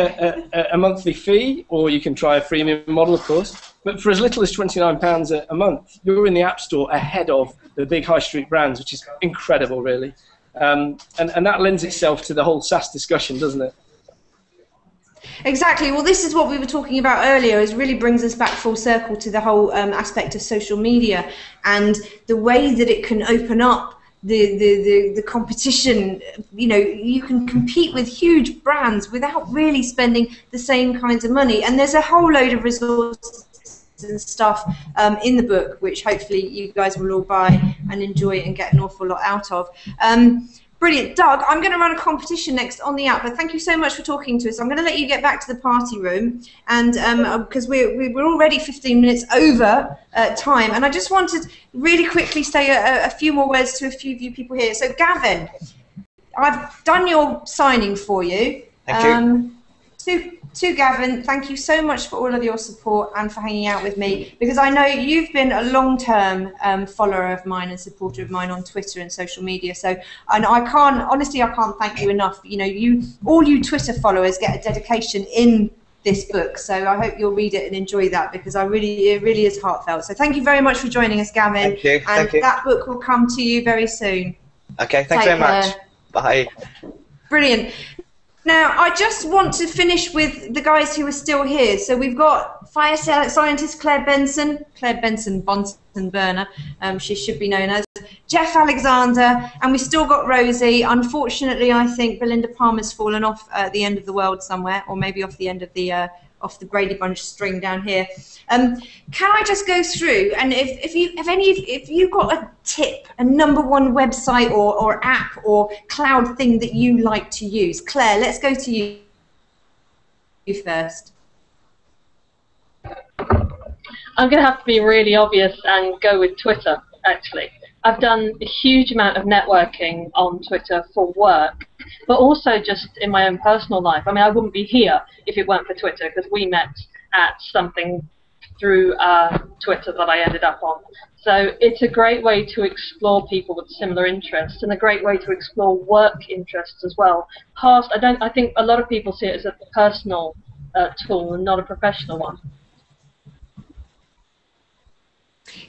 a monthly fee, or you can try a freemium model, of course. But for as little as £29 a month, you're in the App Store ahead of the big high street brands, which is incredible, really. And that lends itself to the whole SaaS discussion, doesn't it? Exactly. Well, this is what we were talking about earlier. It really brings us back full circle to the whole aspect of social media and the way that it can open up the competition. You know, you can compete with huge brands without really spending the same kinds of money. And there's a whole load of resources and stuff in the book, which hopefully you guys will all buy and enjoy and get an awful lot out of. Brilliant. Doug, I'm going to run a competition next on the app, but thank you so much for talking to us. I'm going to let you get back to the party room, and because we're already 15 minutes over time, and I just wanted really quickly say a few more words to a few of you people here. So Gavin, I've done your signing for you. Thank you. To Gavin, thank you so much for all of your support and for hanging out with me, because I know you've been a long-term follower of mine and supporter of mine on Twitter and social media. So, and I can't thank you enough. You know, all you Twitter followers get a dedication in this book. So I hope you'll read it and enjoy that, because it really is heartfelt. So thank you very much for joining us, Gavin. Thank you. And that book will come to you very soon. Okay, thanks very much. Bye. Brilliant. Now, I just want to finish with the guys who are still here. So we've got fire scientist Claire Benson Bunsen Burner, she should be known as, Jeff Alexander, and we still got Rosie. Unfortunately, I think Belinda Palmer's fallen off at the end of the world somewhere, or maybe off the end of the off the Brady Bunch string down here. Can I just go through, and if you got a tip, a #1 website or app or cloud thing that you like to use? Claire, let's go to you first. I'm going to have to be really obvious and go with Twitter, actually. I've done a huge amount of networking on Twitter for work, but also just in my own personal life. I mean, I wouldn't be here if it weren't for Twitter, because we met at something through Twitter that I ended up on. So it's a great way to explore people with similar interests, and a great way to explore work interests as well. I think a lot of people see it as a personal tool and not a professional one.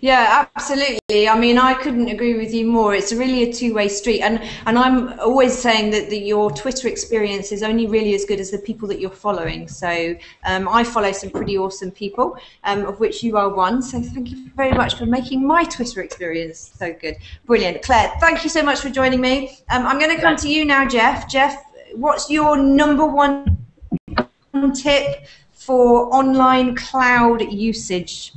Yeah, absolutely. I mean, I couldn't agree with you more. It's really a two-way street, and I'm always saying that your Twitter experience is only really as good as the people that you're following. So I follow some pretty awesome people, of which you are one. So thank you very much for making my Twitter experience so good. Brilliant. Claire, thank you so much for joining me. I'm going to come to you now, Jeff. Jeff, what's your #1 tip for online cloud usage?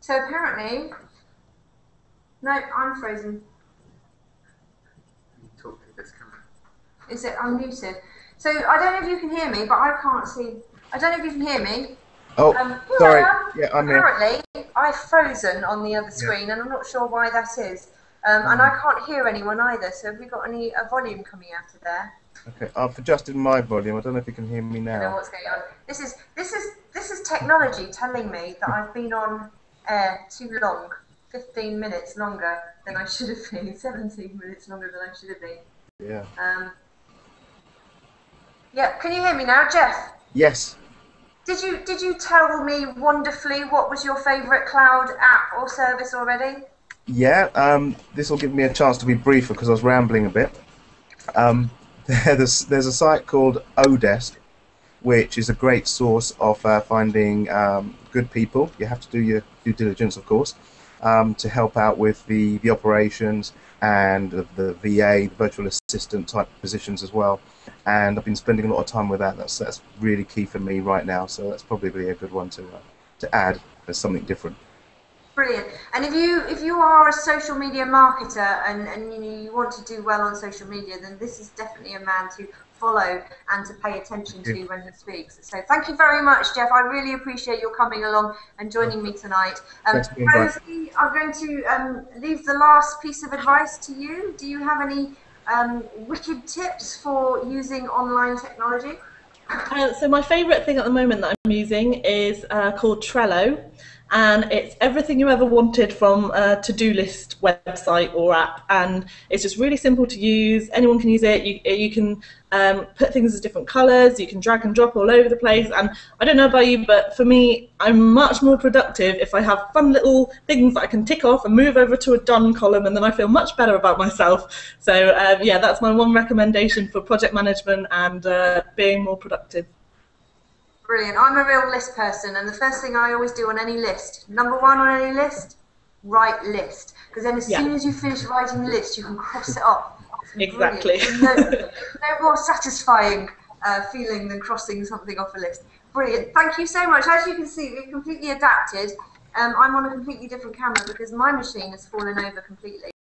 So apparently, no, I'm frozen. Is it unmuted? So I don't know if you can hear me, but I can't see. I don't know if you can hear me. Oh, sorry. Yeah, I'm here. Apparently, I've frozen on the other screen, and I'm not sure why that is. And I can't hear anyone either. So have we got any volume coming out of there? Okay, I've adjusted my volume. I don't know if you can hear me now. I don't know what's going on. This is technology telling me that I've been on air too long, 15 minutes longer than I should have been, 17 minutes longer than I should have been. Yeah. Yeah, can you hear me now, Jeff? Yes. Did you tell me wonderfully what was your favourite cloud app or service already? Yeah, this will give me a chance to be briefer because I was rambling a bit. There's a site called Odesk, which is a great source of finding good people. You have to do your due diligence, of course, to help out with the operations and the VA, the virtual assistant type positions as well. And I've been spending a lot of time with that. That's really key for me right now. So that's probably a good one to add as something different. Brilliant. And if you are a social media marketer and you want to do well on social media, then this is definitely a man to follow and to pay attention to when he speaks. So thank you very much, Jeff. I really appreciate your coming along and joining me tonight. Rosie, I'm going to leave the last piece of advice to you. Do you have any wicked tips for using online technology? So my favourite thing at the moment that I'm using is called Trello. And it's everything you ever wanted from a to-do list website or app, and it's just really simple to use. Anyone can use it. You can put things as different colours, you can drag and drop all over the place, and I don't know about you, but for me, I'm much more productive if I have fun little things that I can tick off and move over to a done column, and then I feel much better about myself. So yeah, that's my one recommendation for project management and being more productive. Brilliant. I'm a real list person, and the first thing I always do on any list, #1 on any list, write list. Because then as soon as you finish writing the list, you can cross it off. Exactly. No more satisfying feeling than crossing something off a list. Brilliant. Thank you so much. As you can see, we've completely adapted. I'm on a completely different camera because my machine has fallen over completely.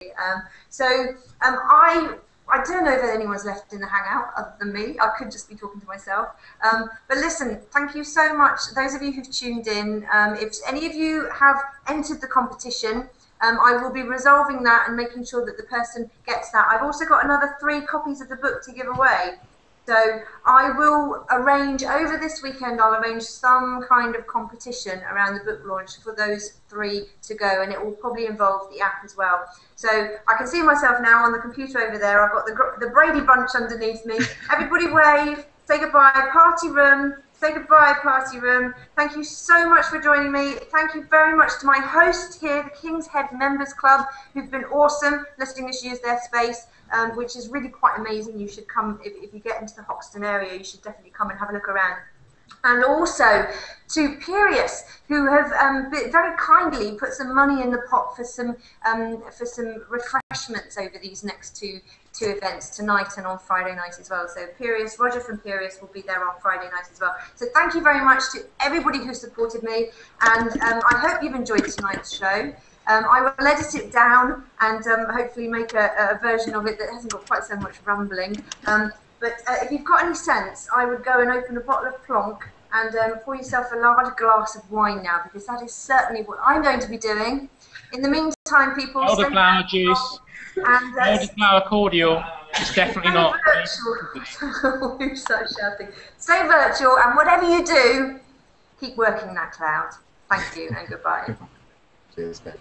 I don't know if anyone's left in the Hangout other than me. I could just be talking to myself. But listen, thank you so much. Those of you who've tuned in, if any of you have entered the competition, I will be resolving that and making sure that the person gets that. I've also got another 3 copies of the book to give away. So I will arrange, over this weekend, I'll arrange some kind of competition around the book launch for those 3 to go, and it will probably involve the app as well. So I can see myself now on the computer over there. I've got the Brady Bunch underneath me. Everybody wave, say goodbye, party room. Say goodbye, party room. Thank you so much for joining me. Thank you very much to my host here, the King's Head Members Club, who've been awesome, letting us use their space, which is really quite amazing. You should come, if you get into the Hoxton area, you should definitely come and have a look around. And also to Pirius, who have very kindly put some money in the pot for some refreshments over these next two events, tonight and on Friday night as well. So Pirius, Roger from Pirius will be there on Friday night as well. So thank you very much to everybody who supported me, and I hope you've enjoyed tonight's show. I will edit it down and hopefully make a version of it that hasn't got quite so much rumbling. But if you've got any sense, I would go and open a bottle of Plonk and pour yourself a large glass of wine now, because that is certainly what I'm going to be doing. In the meantime, people... Elderflower juice, and elderflower cordial. It's definitely not... Who's that shouting? Stay virtual, and whatever you do, keep working that cloud. Thank you, and goodbye. Cheers, Ben.